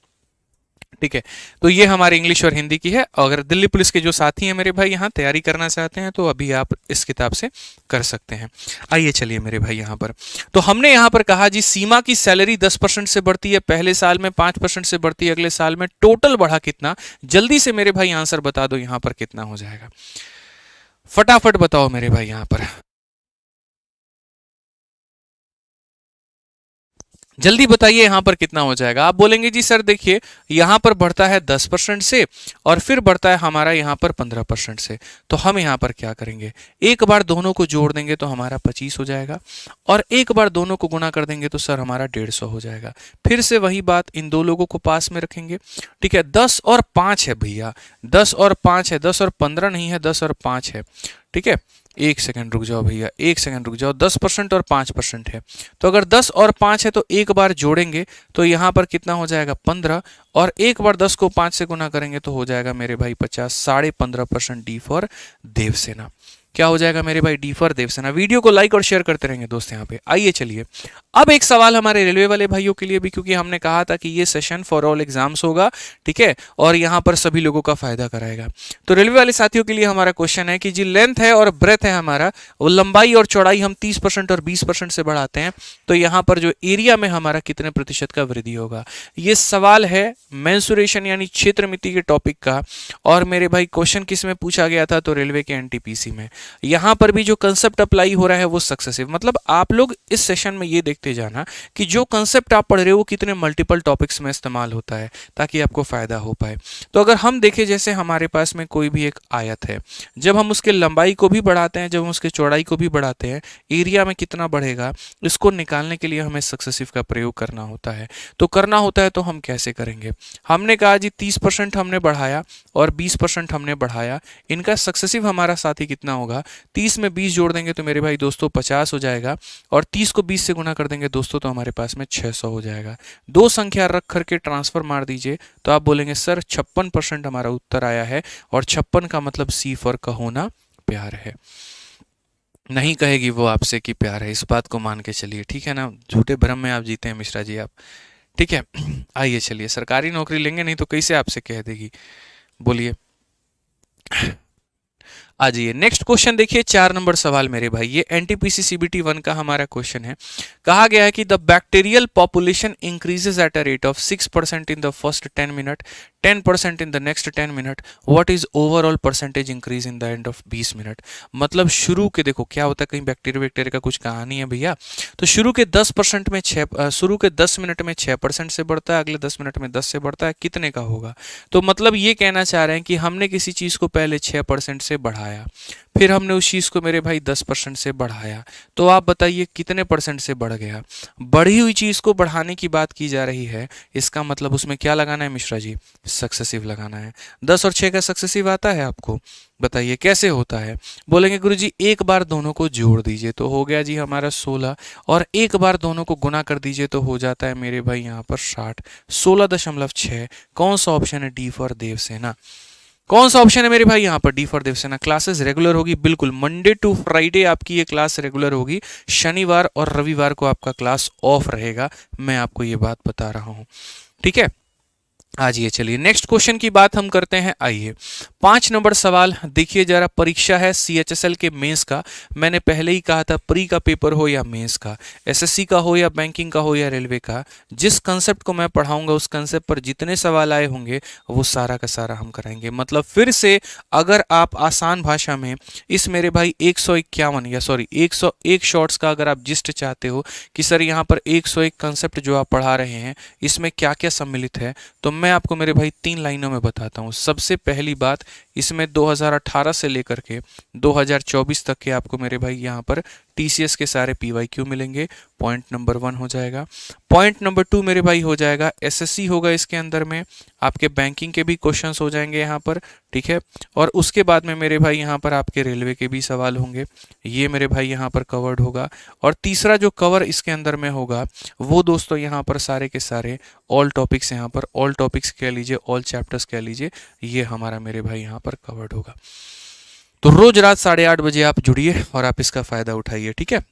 ठीक है, तो ये हमारे इंग्लिश और हिंदी की है। अगर दिल्ली पुलिस के जो साथी हैं मेरे भाई यहाँ तैयारी करना चाहते हैं तो अभी आप इस किताब से कर सकते हैं। आइए चलिए मेरे भाई यहाँ पर, तो हमने यहाँ पर कहा जी सीमा की सैलरी 10% से बढ़ती है, पहले साल में 5% से बढ़ती है, अगले साल में टोटल बढ़ा कितना। जल्दी से मेरे भाई आंसर बता दो यहाँ पर कितना हो जाएगा, फटाफट बताओ मेरे भाई यहाँ पर, जल्दी बताइए यहाँ पर कितना हो जाएगा। आप बोलेंगे जी सर देखिए यहाँ पर बढ़ता है 10% से, और फिर बढ़ता है हमारा यहाँ पर 15% से। तो हम यहाँ पर क्या करेंगे, एक बार दोनों को जोड़ देंगे तो हमारा 25 हो जाएगा, और एक बार दोनों को गुना कर देंगे तो सर हमारा 150 हो जाएगा। फिर से वही बात, इन दो लोगों को पास में रखेंगे। ठीक है, 10 और 5 है भैया, 10 और 5 है, 10 और 15 नहीं है, 10 और 5 है। ठीक है, 1 सेकंड रुक जाओ भैया, 1 सेकंड रुक जाओ। 10% और 5% है, तो अगर 10 और 5 है तो एक बार जोड़ेंगे तो यहाँ पर कितना हो जाएगा 15, और एक बार 10 को 5 से गुना करेंगे तो हो जाएगा मेरे भाई 50, 15.5% डी फॉर देवसेना। क्या हो जाएगा मेरे भाई, डी फॉर देवसेना। वीडियो को लाइक और शेयर करते रहेंगे दोस्त यहाँ पे। आइए चलिए, अब एक सवाल हमारे रेलवे वाले भाइयों के लिए भी, क्योंकि हमने कहा था कि ये सेशन फॉर ऑल एग्जाम्स होगा। ठीक है, और यहाँ पर सभी लोगों का फायदा कराएगा। तो रेलवे वाले साथियों के लिए हमारा क्वेश्चन है कि जी लेंथ है और ब्रेथ है हमारा, वो लंबाई और चौड़ाई हम 30% और 20% से बढ़ाते हैं, तो यहाँ पर जो एरिया में हमारा कितने प्रतिशत का वृद्धि होगा। ये सवाल है मेंसुरेशन यानी क्षेत्र मिति के टॉपिक का, और मेरे भाई क्वेश्चन किस में पूछा गया था, तो रेलवे के एनटीपीसी में। यहाँ पर भी जो कंसेप्ट अप्लाई हो रहा है वो सक्सेसिव, मतलब आप लोग इस सेशन में ये देखते जाना कि जो कंसेप्ट आप पढ़ रहे हो वो कितने मल्टीपल टॉपिक्स में इस्तेमाल होता है, ताकि आपको फायदा हो पाए। तो अगर हम देखें, जैसे हमारे पास में कोई भी एक आयत है, जब हम उसके लंबाई को भी बढ़ाते हैं, जब हम उसके चौड़ाई को भी बढ़ाते हैं, एरिया में कितना बढ़ेगा, इसको निकालने के लिए हमें सक्सेसिव का प्रयोग करना होता है। तो करना होता है तो हम कैसे करेंगे, हमने कहा जी 30% हमने बढ़ाया और 20% हमने बढ़ाया, इनका सक्सेसिव हमारा साथी कितना होगा, 30 में 20 जोड़ देंगे तो मेरे भाई दोस्तों 50 हो जाएगा, और 30 को 20 से गुना कर देंगे दोस्तों तो हमारे पास में 600 हो जाएगा। दो संख्या रख करके ट्रांसफर मार दीजिए तो आप बोलेंगे सर 56% हमारा उत्तर आया है, और 56 का मतलब सी फॉर कहो ना प्यार है। नहीं कहेगी वो आपसे कि प्यार है, इस बात को मान के चलिए, ठीक है ना। झूठे भ्रम में आप जीते हैं मिश्रा जी आप, ठीक है। आइए चलिए, सरकारी नौकरी लेंगे नहीं तो कैसे आपसे कह देगी, बोलिए। आ जाइए नेक्स्ट क्वेश्चन देखिए 4 नंबर सवाल मेरे भाई, ये एनटीपीसी सीबीटी 1 का हमारा क्वेश्चन है। कहा गया है कि the bacterial population increases eight a rate of 6% in the first 10 minute, 10% in the next 10 minute, what is overall percentage increase in the end of 20 minute. मतलब शुरू के देखो क्या होता है, कहीं बैक्टीरिया बैक्टीरिया का कुछ कहानी है भैया। तो शुरू के 10% में शुरू के 10 मिनट में 6% से बढ़ता है, अगले 10 मिनट में 10 से बढ़ता है, कितने का होगा। तो मतलब ये कहना चाह रहे हैं कि हमने किसी चीज को पहले 6% से बढ़ाया, फिर हमने उस चीज को मेरे भाई 10% से बढ़ाया, तो आप बताइए कितने परसेंट से बढ़ गया। बढ़ी हुई चीज को बढ़ाने की बात की जा रही है, इसका मतलब उसमें क्या लगाना है मिश्रा जी, सक्सेसिव लगाना है। 10 और 6 का सक्सेसिव आता है आपको, बताइए कैसे होता है। बोलेंगे गुरुजी एक बार दोनों को जोड़ दीजिए तो हो गया जी हमारा 16, और एक बार दोनों को गुना कर दीजिए तो हो जाता है मेरे भाई यहाँ पर 60। 16.6 कौन सा ऑप्शन है, डी फॉर देवसेना। कौन सा ऑप्शन है मेरे भाई यहाँ पर, D for Devasena. Classes regular होगी, बिल्कुल मंडे टू फ्राइडे आपकी ये क्लास रेगुलर होगी, शनिवार और रविवार को आपका क्लास ऑफ रहेगा, मैं आपको ये बात बता रहा हूँ, ठीक है। आज ये चलिए नेक्स्ट क्वेश्चन की बात हम करते हैं। आइए 5 नंबर सवाल देखिए जरा, परीक्षा है सीएचएसएल के मेंस का। मैंने पहले ही कहा था प्री का पेपर हो या मेंस का, एसएससी का हो या बैंकिंग का हो या रेलवे का, जिस कंसेप्ट को मैं पढ़ाऊंगा उस कंसेप्ट पर जितने सवाल आए होंगे वो सारा का सारा हम कराएंगे। मतलब फिर से अगर आप आसान भाषा में इस मेरे भाई 101 शॉर्ट्स का अगर आप जिस्ट चाहते हो कि सर यहाँ पर 101 कंसेप्ट जो आप पढ़ा रहे हैं इसमें क्या क्या सम्मिलित है, तो मैं आपको मेरे भाई 3 लाइनों में बताता हूँ। सबसे पहली बात, इसमें 2018 से लेकर के 2024 तक के आपको मेरे भाई यहाँ पर टीसीएस के सारे पीवाईक्यू मिलेंगे, पॉइंट नंबर 1 हो जाएगा। पॉइंट नंबर 2 मेरे भाई हो जाएगा एसएससी होगा, इसके अंदर में आपके बैंकिंग के भी क्वेश्चंस हो जाएंगे यहाँ पर, ठीक है। और उसके बाद में मेरे भाई यहाँ पर आपके रेलवे के भी सवाल होंगे, ये मेरे भाई यहाँ पर कवर्ड होगा। और तीसरा जो कवर इसके अंदर में होगा वो दोस्तों यहाँ पर सारे के सारे ऑल टॉपिक्स, यहाँ पर ऑल टॉपिक्स कह लीजिए, ऑल चैप्टर्स कह लीजिए, ये हमारा मेरे भाई यहाँ पर कवर्ड होगा। तो रोज रात 8:30 बजे आप जुड़िए और आप इसका फायदा उठाइए, ठीक है।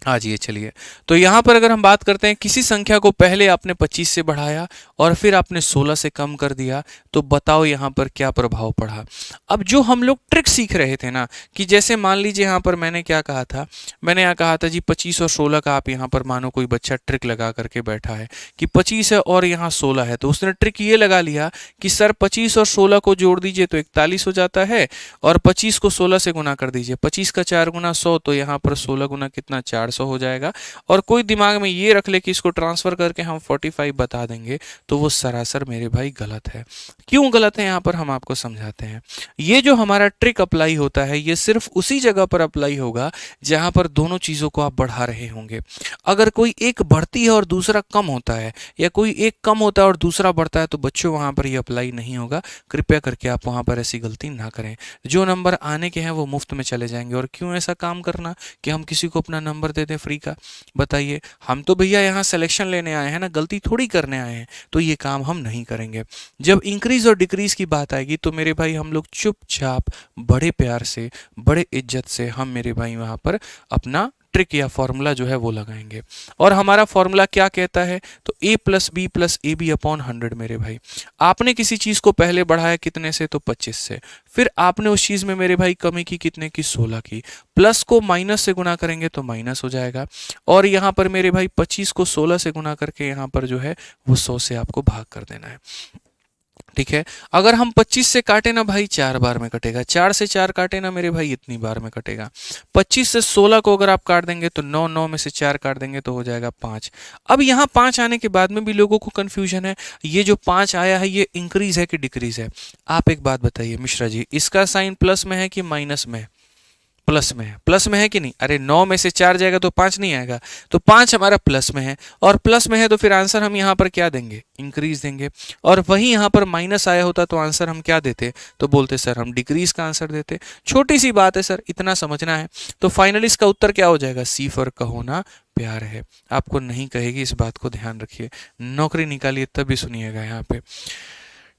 आज ये चलिए, तो यहाँ पर अगर हम बात करते हैं किसी संख्या को पहले आपने 25 से बढ़ाया और फिर आपने 16 से कम कर दिया, तो बताओ यहाँ पर क्या प्रभाव पड़ा। अब जो हम लोग ट्रिक सीख रहे थे ना, कि जैसे मान लीजिए यहाँ पर मैंने क्या कहा था, मैंने यहाँ कहा था जी 25 और 16 का आप यहाँ पर मानो कोई बच्चा ट्रिक लगा करके बैठा है कि 25 है और यहाँ 16 है, तो उसने ट्रिक ये लगा लिया कि सर 25 और 16 को जोड़ दीजिए तो 41 हो जाता है, और 25 को 16 से गुना कर दीजिए, 25 का 4 गुना 100, तो यहाँ पर 16 गुना कितना 400 हो जाएगा। और कोई दिमाग में ये रख ले कि इसको ट्रांसफर करके हम 45 बता देंगे, तो वो सरासर मेरे भाई गलत है। क्यों गलत है यहाँ पर हम आपको समझाते हैं। ये जो हमारा ट्रिक अप्लाई होता है ये सिर्फ उसी जगह पर अप्लाई होगा जहां पर दोनों चीजों को आप बढ़ा रहे होंगे। अगर कोई एक बढ़ती है और दूसरा कम होता है, या कोई एक कम होता है और दूसरा बढ़ता है, तो बच्चों वहां पर ये अप्लाई नहीं होगा। कृपया करके आप वहां पर ऐसी गलती ना करें। जो नंबर आने के हैं वो मुफ्त में चले जाएंगे, और क्यों ऐसा काम करना कि हम किसी को अपना नंबर दे दें फ्री का। बताइए, हम तो भैया यहाँ सिलेक्शन लेने आए हैं ना, गलती थोड़ी करने आए हैं, तो ये काम हम नहीं करेंगे। जब इंक्रीज और डिक्रीज की बात आएगी तो मेरे भाई हम लोग चुपचाप बड़े प्यार से बड़े इज्जत से हम मेरे भाई वहां पर अपना ट्रिक या फॉर्मूला जो है वो लगाएंगे। और हमारा फॉर्मूला क्या कहता है, तो a plus B plus A B upon 100। मेरे भाई आपने किसी चीज को पहले बढ़ाया कितने से, तो 25 से, फिर आपने उस चीज में मेरे भाई कमी की कितने की, 16 की, प्लस को माइनस से गुना करेंगे तो माइनस हो जाएगा, और यहाँ पर मेरे भाई 25 को 16 से गुना करके यहाँ पर जो है वो 100 से आपको भाग कर देना है, ठीक है। अगर हम 25 से काटे ना भाई 4 बार में कटेगा, 4 से 4 काटे ना मेरे भाई इतनी बार में कटेगा। 25 से 16 को अगर आप काट देंगे तो 9, 9 में से 4 काट देंगे तो हो जाएगा 5। अब यहाँ 5 आने के बाद में भी लोगों को कंफ्यूजन है, ये जो 5 आया है ये इंक्रीज है कि डिक्रीज है। आप एक बात बताइए मिश्रा जी, इसका साइन प्लस में है कि माइनस में है? प्लस में है। प्लस में है कि नहीं? अरे 9 में से 4 जाएगा तो 5 नहीं आएगा, तो 5 हमारा प्लस में है, और प्लस में है तो फिर आंसर हम यहाँ पर क्या देंगे, इंक्रीज देंगे। और वही यहाँ पर माइनस आया होता तो आंसर हम क्या देते, तो बोलते सर हम डिक्रीज का आंसर देते। छोटी सी बात है सर, इतना समझना है। तो फाइनली इसका उत्तर क्या हो जाएगा, सी फॉर कहो ना प्यार है। आपको नहीं कहेगी, इस बात को ध्यान रखिए। नौकरी निकालिए तभी सुनिएगा यहाँ पे,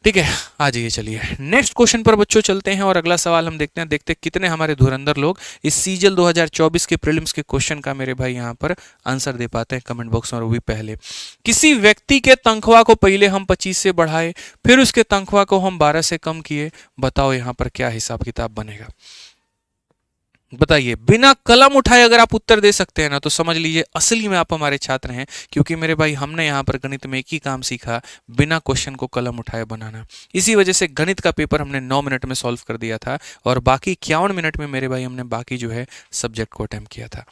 ठीक है, आ जाइए चलिए नेक्स्ट क्वेश्चन पर बच्चों चलते हैं और अगला सवाल हम देखते हैं कितने हमारे धुरंधर लोग इस सीजल 2024 के प्रीलिम्स के क्वेश्चन का मेरे भाई यहाँ पर आंसर दे पाते हैं कमेंट बॉक्स में, और वो भी पहले। किसी व्यक्ति के तनख्वाह को पहले हम 25 से बढ़ाए, फिर उसके तनख्वाह को हम 12 से कम किए, बताओ यहाँ पर क्या हिसाब किताब बनेगा। बताइए, बिना कलम उठाए अगर आप उत्तर दे सकते हैं ना तो समझ लीजिए असली में आप हमारे छात्र हैं, क्योंकि मेरे भाई हमने यहाँ पर गणित में एक ही काम सीखा, बिना क्वेश्चन को कलम उठाए बनाना। इसी वजह से गणित का पेपर हमने 9 मिनट में सॉल्व कर दिया था और बाकी 51 मिनट में मेरे भाई हमने बाकी जो है सब्जेक्ट को अटेम्प्ट किया था।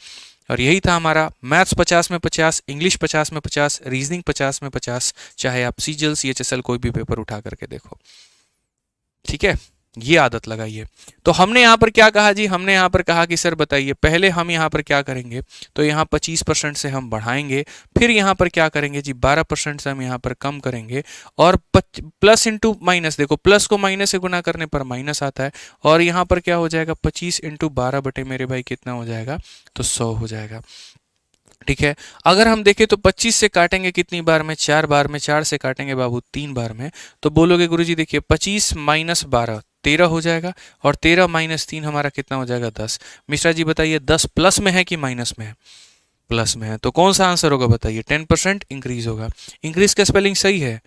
और यही था हमारा मैथ्स 50 में 50, इंग्लिश 50 में 50, रीजनिंग 50 में 50, चाहे आप सीजीएल सीएचएसएल कोई भी पेपर उठा करके देखो। ठीक है, ये आदत लगाइए। तो हमने यहाँ पर क्या कहा जी, हमने यहाँ पर कहा कि सर बताइए, पहले हम यहाँ पर क्या करेंगे, तो यहाँ 25% से हम बढ़ाएंगे, फिर यहाँ पर क्या करेंगे जी 12% से हम यहाँ पर कम करेंगे, और प्लस इंटू माइनस, देखो प्लस को माइनस से गुना करने पर माइनस आता है, और यहाँ पर क्या हो जाएगा 25 इंटू 12 बटे मेरे भाई कितना हो जाएगा, तो 100 हो जाएगा। ठीक है, अगर हम देखें तो 25 से काटेंगे कितनी बार में, 4 बार में, 4 से काटेंगे बाबू 3 बार में, तो बोलोगे गुरुजी देखिए 25 माइनस 12 13 हो जाएगा, और 13 माइनस 3 हमारा कितना हो जाएगा 10। मिश्रा जी बताइए 10 प्लस में है कि माइनस में है, प्लस में है, तो कौन सा आंसर होगा बताइए, 10% इंक्रीज होगा। इंक्रीज का स्पेलिंग सही है,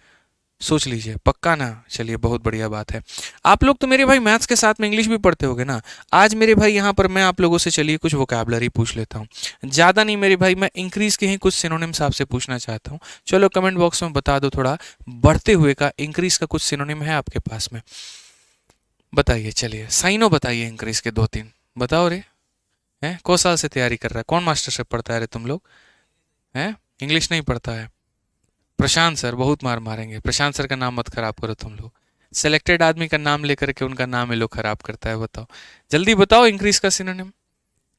सोच लीजिए पक्का ना, चलिए बहुत बढ़िया बात है। आप लोग तो मेरे भाई मैथ्स के साथ में इंग्लिश भी पढ़ते होगे ना। आज मेरे भाई यहाँ पर मैं आप लोगों से चलिए कुछ वोकैबुलरी पूछ लेता हूँ, ज़्यादा नहीं मेरे भाई, मैं इंक्रीज के ही कुछ सिनोनिम्स आपसे पूछना चाहता हूँ। चलो कमेंट बॉक्स में बता दो थोड़ा, बढ़ते हुए का इंक्रीज का कुछ सिनोनिम है आपके पास में, बताइए। चलिए साइनो बताइए इंक्रीज के 2-3 बताओ रे। हैं कौन साल से तैयारी कर रहा है, कौन मास्टर से पढ़ता है रे तुम लोग, हैं इंग्लिश नहीं पढ़ता है। प्रशांत सर बहुत मार मारेंगे, प्रशांत सर का नाम मत खराब करो तुम लोग, सेलेक्टेड आदमी का नाम लेकर के उनका नाम ये लोग खराब करता है। बताओ जल्दी बताओ इंक्रीज का सिनोनिम।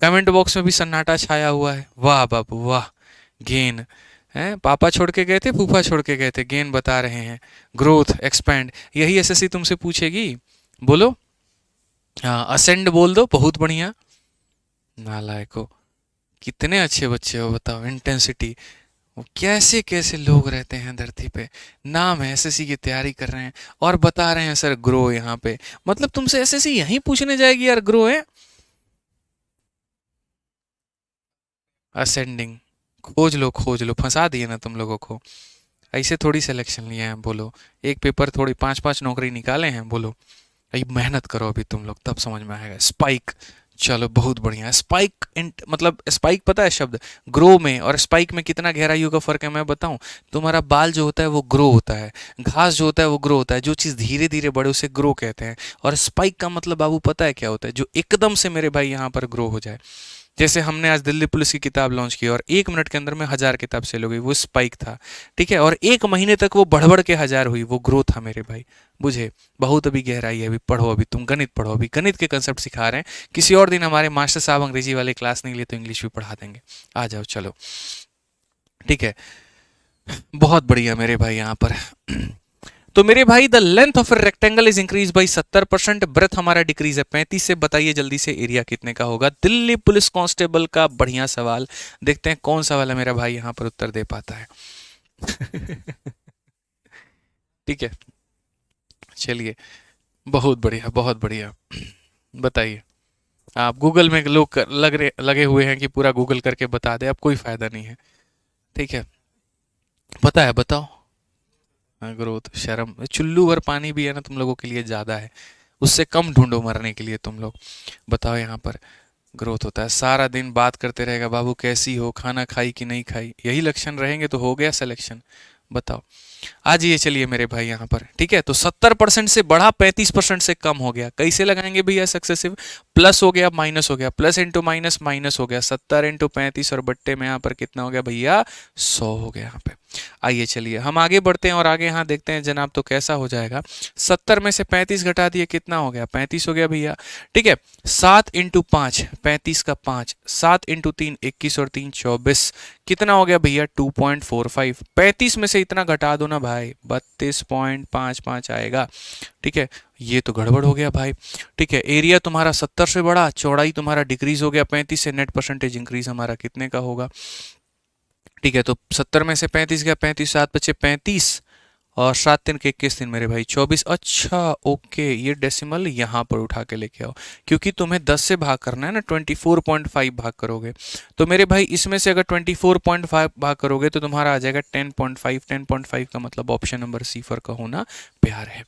कमेंट बॉक्स में भी सन्नाटा छाया हुआ है, वाह बाबू वाह। गेन है, पापा छोड़ के गए थे फूफा छोड़ के गए थे, गेन बता रहे हैं, ग्रोथ एक्सपैंड, यही एसएससी तुमसे पूछेगी, बोलो। हाँ असेंड बोल दो, बहुत बढ़िया। नालायको, कितने अच्छे बच्चे हो बताओ। इंटेंसिटी, वो कैसे कैसे लोग रहते हैं धरती पे, नाम है एसएससी की तैयारी कर रहे हैं और बता रहे हैं सर ग्रो यहाँ पे, मतलब तुमसे एसएससी यहीं पूछने जाएगी यार ग्रो है। असेंडिंग, खोज लो, फंसा दिए ना तुम लोगों को, ऐसे थोड़ी सिलेक्शन लिए हैं, बोलो। एक पेपर थोड़ी 5-5 नौकरी निकाले हैं, बोलो। अभी मेहनत करो अभी तुम लोग, तब समझ में आएगा। स्पाइक, चलो बहुत बढ़िया। स्पाइक मतलब स्पाइक पता है शब्द, ग्रो में और स्पाइक में कितना गहराइयों का फर्क है मैं बताऊं। तुम्हारा बाल जो होता है वो ग्रो होता है, घास जो होता है वो ग्रो होता है, जो चीज़ धीरे धीरे बढ़े उसे ग्रो कहते हैं। और स्पाइक का मतलब बाबू पता है क्या होता है, जो एकदम से मेरे भाई यहाँ पर ग्रो हो जाए। जैसे हमने आज दिल्ली पुलिस की किताब लॉन्च की और 1 मिनट के अंदर में 1000 किताब सेल हो गई, वो स्पाइक था। ठीक है, और 1 महीने तक वो बढ़ बढ़ के 1000 हुई, वो ग्रोथ था मेरे भाई। बुझे, बहुत अभी गहराई है, अभी पढ़ो, अभी तुम गणित पढ़ो, अभी गणित के कंसेप्ट सिखा रहे हैं। किसी और दिन हमारे मास्टर साहब अंग्रेजी वाले क्लास नहीं लिए तो इंग्लिश भी पढ़ा देंगे, आ जाओ चलो। ठीक है, बहुत बढ़िया मेरे भाई यहाँ पर। तो मेरे भाई the length of rectangle is increase by 70%, breadth हमारा डिक्रीज है 35 से। बताइए जल्दी से एरिया कितने का होगा। दिल्ली पुलिस कांस्टेबल का बढ़िया सवाल, देखते हैं कौन सा वाला मेरा भाई यहाँ पर उत्तर दे पाता है। ठीक है, चलिए बहुत बढ़िया बहुत बढ़िया। बताइए, आप गूगल में लोग लगे हुए हैं कि पूरा गूगल करके बता दे, अब कोई फायदा नहीं है। ठीक है, पता है बताओ। ग्रोथ, शर्म, चुल्लू भर पानी भी है ना तुम लोगों के लिए ज़्यादा है, उससे कम ढूंढो मरने के लिए तुम लोग। बताओ यहाँ पर ग्रोथ होता है, सारा दिन बात करते रहेगा बाबू कैसी हो, खाना खाई कि नहीं खाई, यही लक्षण रहेंगे तो हो गया सिलेक्शन। बताओ आज ये चलिए मेरे भाई यहाँ पर। ठीक है, तो 70% से बढ़ा 35% से कम हो गया, कैसे लगाएंगे भैया सक्सेसिव, प्लस हो गया माइनस हो गया, प्लस इंटू माइनस माइनस हो गया, 70 इंटू 35 और बट्टे में यहाँ पर कितना हो गया भैया 100 हो गया यहाँ पे। आइए चलिए हम आगे बढ़ते हैं और आगे यहाँ देखते हैं जनाब तो कैसा हो जाएगा। 70 में से 35 घटा दिए कितना हो गया, 35 हो गया भैया। ठीक है, 7 इंटू 5 35 का 5, 7 इंटू 3 21 और 3 24, कितना हो गया भैया 2.45। 35 में से इतना घटा दो ना भाई, 32.55 आएगा। ठीक है, ये तो गड़बड़ हो गया भाई। ठीक है, एरिया तुम्हारा 70 से बढ़ा, चौड़ाई तुम्हारा डिक्रीज हो गया 35 से, नेट परसेंटेज इंक्रीज हमारा कितने का होगा। ठीक है, तो 70 में से 35 गया, 35 7 बचे 35 और 7 3 के 21 दिन मेरे भाई 24। अच्छा ओके, ये डेसिमल यहाँ पर उठा के लेके आओ, क्योंकि तुम्हें 10 से भाग करना है ना, 24.5 भाग करोगे तो मेरे भाई इसमें से अगर 24.5 भाग करोगे तो तुम्हारा आ जाएगा 10.5। 10.5 का मतलब ऑप्शन नंबर सी फॉर का होना प्यार है।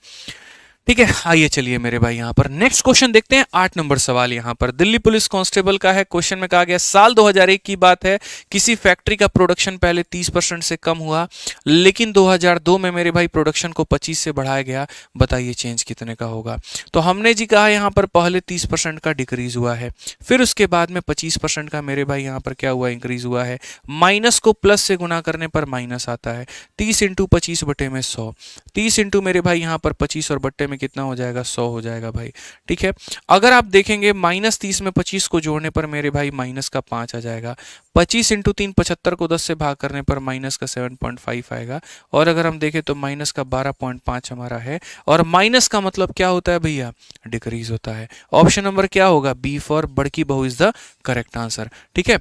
ठीक है, आइए चलिए मेरे भाई यहाँ पर नेक्स्ट क्वेश्चन देखते हैं। 8 नंबर सवाल यहाँ पर दिल्ली पुलिस कांस्टेबल का है। क्वेश्चन में कहा गया साल 2001 की बात है, किसी फैक्ट्री का प्रोडक्शन पहले 30% से कम हुआ, लेकिन 2002 में मेरे भाई प्रोडक्शन को 25 से बढ़ाया गया, बताइए चेंज कितने का होगा। तो हमने जी कहा यहाँ पर पहले 30% का डिक्रीज हुआ है, फिर उसके बाद में 25% का मेरे भाई यहाँ पर क्या हुआ, इंक्रीज हुआ है। माइनस को प्लस से गुना करने पर माइनस आता है। 30 इंटू 25 बटे में 100, 30 इंटू मेरे भाई यहाँ पर 25 और बट्टे में कितना हो जाएगा, 100 हो जाएगा भाई। ठीक है, अगर आप देखेंगे -30 में 25 को जोड़ने पर मेरे भाई माइनस का 5 आ जाएगा। 25 इंटू 3 75 को 10 से भाग करने पर माइनस का 7.5 आएगा। और अगर हम देखें तो माइनस का 12.5 हमारा है। और माइनस का मतलब क्या होता है भैया, डिक्रीज होता है। ऑप्शन नंबर क्या होगा, बी फॉर बड़की बहू इज द करेक्ट आंसर। ठीक है,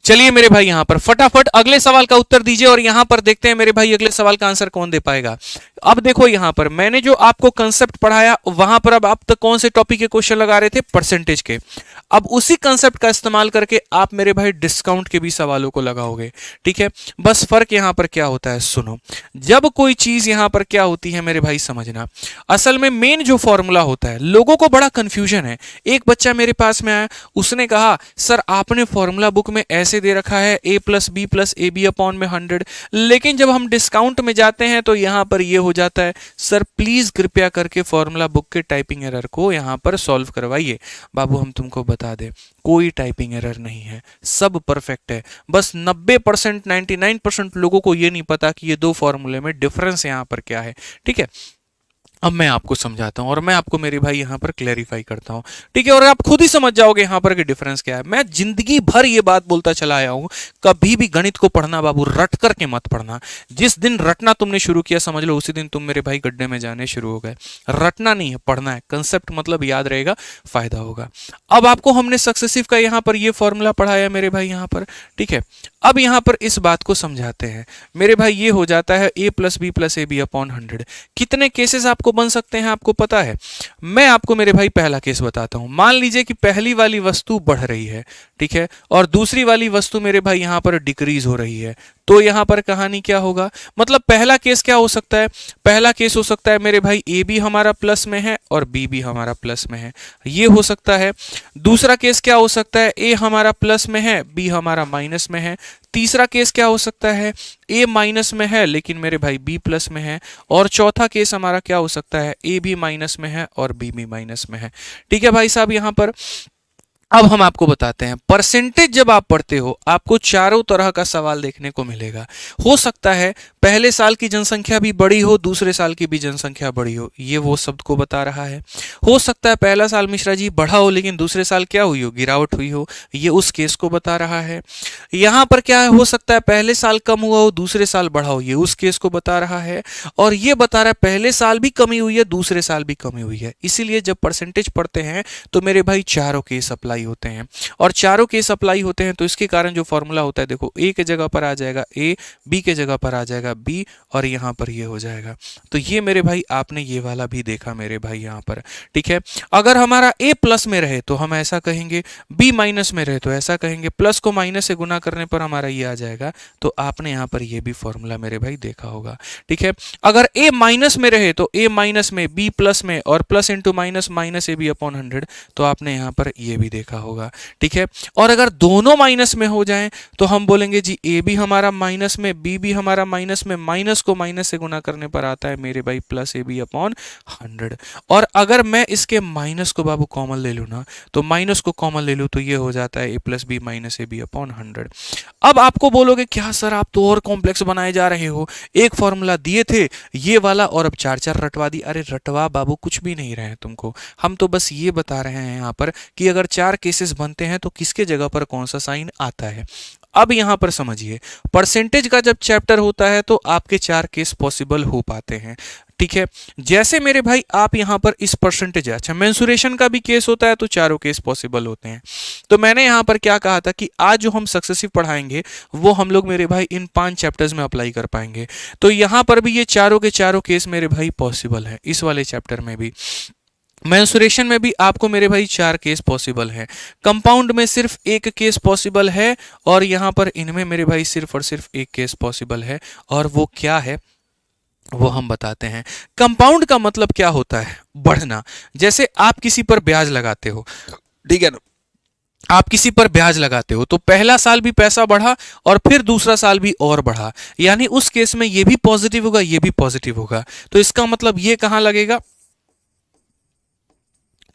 चलिए मेरे भाई यहाँ पर फटाफट अगले सवाल का उत्तर दीजिए और यहाँ पर देखते हैं मेरे भाई अगले सवाल का आंसर कौन दे पाएगा। अब देखो यहाँ पर मैंने जो आपको कंसेप्ट पढ़ाया वहां पर अब आप तक कौन से टॉपिक के क्वेश्चन लगा रहे थे, परसेंटेज के। अब उसी कंसेप्ट का इस्तेमाल करके आप मेरे भाई डिस्काउंट के भी सवालों को लगाओगे। ठीक है, बस फर्क यहाँ पर क्या होता है, सुनो। जब कोई चीज यहाँ पर क्या होती है मेरे भाई समझना, असल में मेन जो फॉर्मूला होता है, लोगों को बड़ा कंफ्यूजन है। एक बच्चा मेरे पास में आया, उसने कहा सर आपने फॉर्मूला बुक में ऐसे दे रखा है a plus B plus A B upon में 100, लेकिन जब हम डिस्काउंट में जाते हैं तो यहां पर ये हो जाता है। सर प्लीज कृपया करके फॉर्मूला बुक के टाइपिंग एरर को यहां पर सॉल्व करवाइए। बाबू हम तुमको बता दें, कोई टाइपिंग एरर नहीं है, सब परफेक्ट है। बस 90% 99% लोगों को ये नहीं पता कि ये दो फॉर्मूले में डिफरेंस यहां पर क्या है। ठीक है, अब मैं आपको समझाता हूं और मैं आपको मेरे भाई यहां पर क्लैरिफाई करता हूं। ठीक है, और आप खुद ही समझ जाओगे यहां पर कि डिफरेंस क्या है। मैं जिंदगी भर ये बात बोलता चला आया हूं, कभी भी गणित को पढ़ना बाबू रट करके मत पढ़ना। जिस दिन रटना तुमने शुरू किया समझ लो उसी दिन तुम मेरे भाई गड्ढे में जाने शुरू हो गए। रटना नहीं है, पढ़ना है। कंसेप्ट मतलब याद रहेगा, फायदा होगा। अब आपको हमने सक्सेसिव का यहां पर ये फॉर्मूला पढ़ाया मेरे भाई यहां पर। ठीक है, अब यहां पर इस बात को समझाते हैं मेरे भाई। ये हो जाता है a plus B plus A B upon 100। कितने केसेस आपको बन सकते हैं आपको पता है? मैं आपको मेरे भाई पहला केस बताता हूं। मान लीजिए कि पहली वाली वस्तु बढ़ रही है, ठीक है, और दूसरी वाली वस्तु मेरे भाई यहां पर डिक्रीज हो रही है, तो यहां पर कहानी क्या होगा? मतलब पहला केस क्या हो सकता है? पहला केस हो सकता है मेरे भाई ए भी हमारा प्लस में है और बी भी हमारा प्लस में है, ये हो सकता है। दूसरा केस क्या हो सकता है? ए हमारा प्लस में है, बी हमारा माइनस में है। तीसरा केस क्या हो सकता है? ए माइनस में है लेकिन मेरे भाई बी प्लस में है। और चौथा केस हमारा क्या हो सकता है? ए भी माइनस में है और बी भी माइनस में है। ठीक है भाई साहब, यहां पर अब हम आपको बताते हैं। परसेंटेज जब आप पढ़ते हो आपको चारों तरह का सवाल देखने को मिलेगा। हो सकता है पहले साल की जनसंख्या भी बड़ी हो, दूसरे साल की भी जनसंख्या बड़ी हो, ये वो शब्द को बता रहा है। हो सकता है पहला साल मिश्रा जी बढ़ा हो लेकिन दूसरे साल क्या हुई हो, गिरावट हुई हो, ये उस केस को बता रहा है। यहां पर क्या हो सकता है पहले साल कम हुआ हो दूसरे साल बढ़ा हो, ये उस केस को बता रहा है। और ये बता रहा है पहले साल भी कमी हुई है दूसरे साल भी कमी हुई है। इसीलिए जब परसेंटेज पढ़ते हैं तो मेरे भाई चारों केस अप्लाई होते हैं। और चारों केस अप्लाई होते हैं तो इसके कारण जो फॉर्मूला होता है, देखो ए के जगह पर आ जाएगा ए, बी के जगह पर आ जाएगा बी, और यहां पर ये हो जाएगा। तो ये मेरे भाई आपने ये वाला भी देखा मेरे भाई यहां पर। ठीक है, अगर हमारा ए प्लस में रहे तो हम ऐसा कहेंगे, बी माइनस में रहे तो ऐसा कहेंगे, प्लस को माइनस से गुना करने पर हमारा ये आ जाएगा। तो आपने यहां पर ये भी फॉर्मूला मेरे भाई देखा होगा। ठीक है, अगर ए माइनस में रहे तो ए माइनस में, बी प्लस में, और plus into minus minus A B upon 100, तो आपने यहां पर ये भी देखा होगा। ठीक है, और अगर दोनों माइनस में हो जाएं तो हम बोलेंगे जी ए भी हमारा माइनस में, बी भी हमारा माइनस में, माइनस को माइनस से गुना करने पर आता है मेरे भाई प्लस ए बी अपॉन 100। और अगर मैं इसके माइनस को बाबू कॉमन ले लूं ना, तो माइनस को कॉमन ले लूं तो ये हो जाता है a plus B minus A B upon 100। अब आपको बोलोगे क्या सर आप तो और कॉम्प्लेक्स बनाए जा रहे हो, एक फॉर्मूला दिए थे ये वाला और अब चार चार रटवा दी। अरे रटवा बाबू कुछ भी नहीं रहे हैं तुमको, हम तो बस ये बता रहे हैं यहाँ पर कि अगर चार केसेस बनते हैं तो किसके जगह पर कौन सा साइन आता है। अब यहां पर समझिए, परसेंटेज का जब चैप्टर होता है तो आपके 4 केस पॉसिबल हो पाते हैं, ठीक है। जैसे मेरे भाई आप यहां पर इस परसेंटेज, अच्छा मेंसुरेशन का भी केस होता है तो चारों केस पॉसिबल होते हैं। तो मैंने यहां पर क्या कहा था कि आज जो हम सक्सेसिव पढ़ाएंगे वो हम लोग मेरे भाई इन 5 चैप्टर्स में अप्लाई कर पाएंगे। तो यहां पर भी ये चारों के चारों केस मेरे भाई पॉसिबल है, इस वाले चैप्टर में भी। मेंसुरेशन में भी आपको मेरे भाई 4 केस पॉसिबल है, कंपाउंड में सिर्फ एक केस पॉसिबल है, और यहां पर इनमें मेरे भाई सिर्फ और सिर्फ एक केस पॉसिबल है, और वो क्या है वो हम बताते हैं। कंपाउंड का मतलब क्या होता है? बढ़ना। जैसे आप किसी पर ब्याज लगाते हो, ठीक है ना, आप किसी पर ब्याज लगाते हो तो पहला साल भी पैसा बढ़ा और फिर दूसरा साल भी और बढ़ा, यानी उस केस में ये भी पॉजिटिव होगा, ये भी पॉजिटिव होगा। तो इसका मतलब ये कहां लगेगा?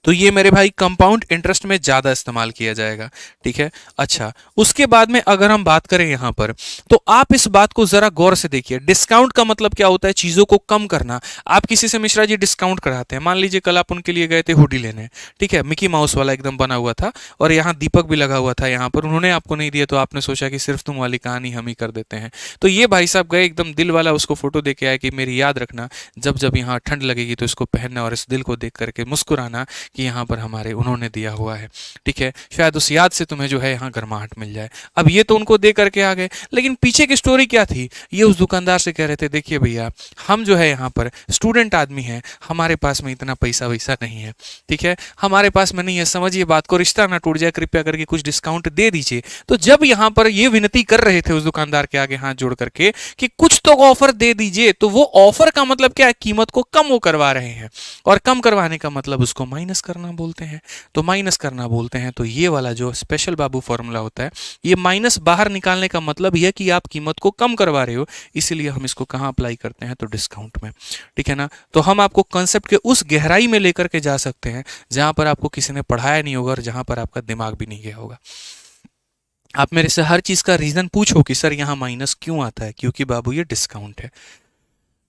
तो ये मेरे भाई कंपाउंड इंटरेस्ट में ज्यादा इस्तेमाल किया जाएगा, ठीक है। अच्छा, उसके बाद में अगर हम बात करें यहां पर, तो आप इस बात को जरा गौर से देखिए। डिस्काउंट का मतलब क्या होता है? चीजों को कम करना। आप किसी से मिश्रा जी डिस्काउंट कराते हैं, मान लीजिए कल आप उनके लिए गए थे हुडी लेने, ठीक है, मिकी माउस वाला एकदम बना हुआ था, और यहाँ दीपक भी लगा हुआ था, यहाँ पर उन्होंने आपको नहीं दिया तो आपने सोचा कि सिर्फ तुम वाली कहानी हम ही कर देते हैं। तो ये भाई साहब गए एकदम दिल वाला, उसको फोटो दे के आए कि मेरी याद रखना, जब जब यहाँ ठंड लगेगी तो इसको पहनना और इस दिल को देख करके मुस्कुराना कि यहाँ पर हमारे उन्होंने दिया हुआ है, ठीक है, शायद उस याद से तुम्हें जो है यहाँ गर्माहट मिल जाए। अब ये तो उनको दे करके आ गए, लेकिन पीछे की स्टोरी क्या थी? ये उस दुकानदार से कह रहे थे, देखिए भैया हम जो है यहाँ पर स्टूडेंट आदमी हैं, हमारे पास में इतना पैसा वैसा नहीं है, ठीक है, हमारे पास में नहीं है, समझिए बात को, रिश्ता ना टूट जाए, कृपया करके कुछ डिस्काउंट दे दीजिए। तो जब यहाँ पर ये विनती कर रहे थे उस दुकानदार के आगे हाथ जोड़ करके कि कुछ तो ऑफर दे दीजिए, तो वो ऑफर का मतलब क्या है? कीमत को कम वो करवा रहे हैं, और कम करवाने का मतलब उसको माइनस करना बोलते हैं। तो माइनस करना बोलते हैं, तो ये वाला जो स्पेशल बाबू फॉर्मूला होता है, ये माइनस बाहर निकालने का मतलब यह कि आप कीमत को कम करवा रहे हो, इसीलिए हम इसको कहां अप्लाई करते हैं? तो डिस्काउंट में, ठीक है ना। तो हम आपको कंसेप्ट के उस गहराई में लेकर के जा सकते हैं जहां पर आपको किसी ने पढ़ाया नहीं होगा और जहां पर आपका दिमाग भी नहीं गया होगा। आप मेरे से हर चीज का रीजन पूछो कि सर यहां माइनस क्यों आता है, क्योंकि बाबू ये डिस्काउंट है,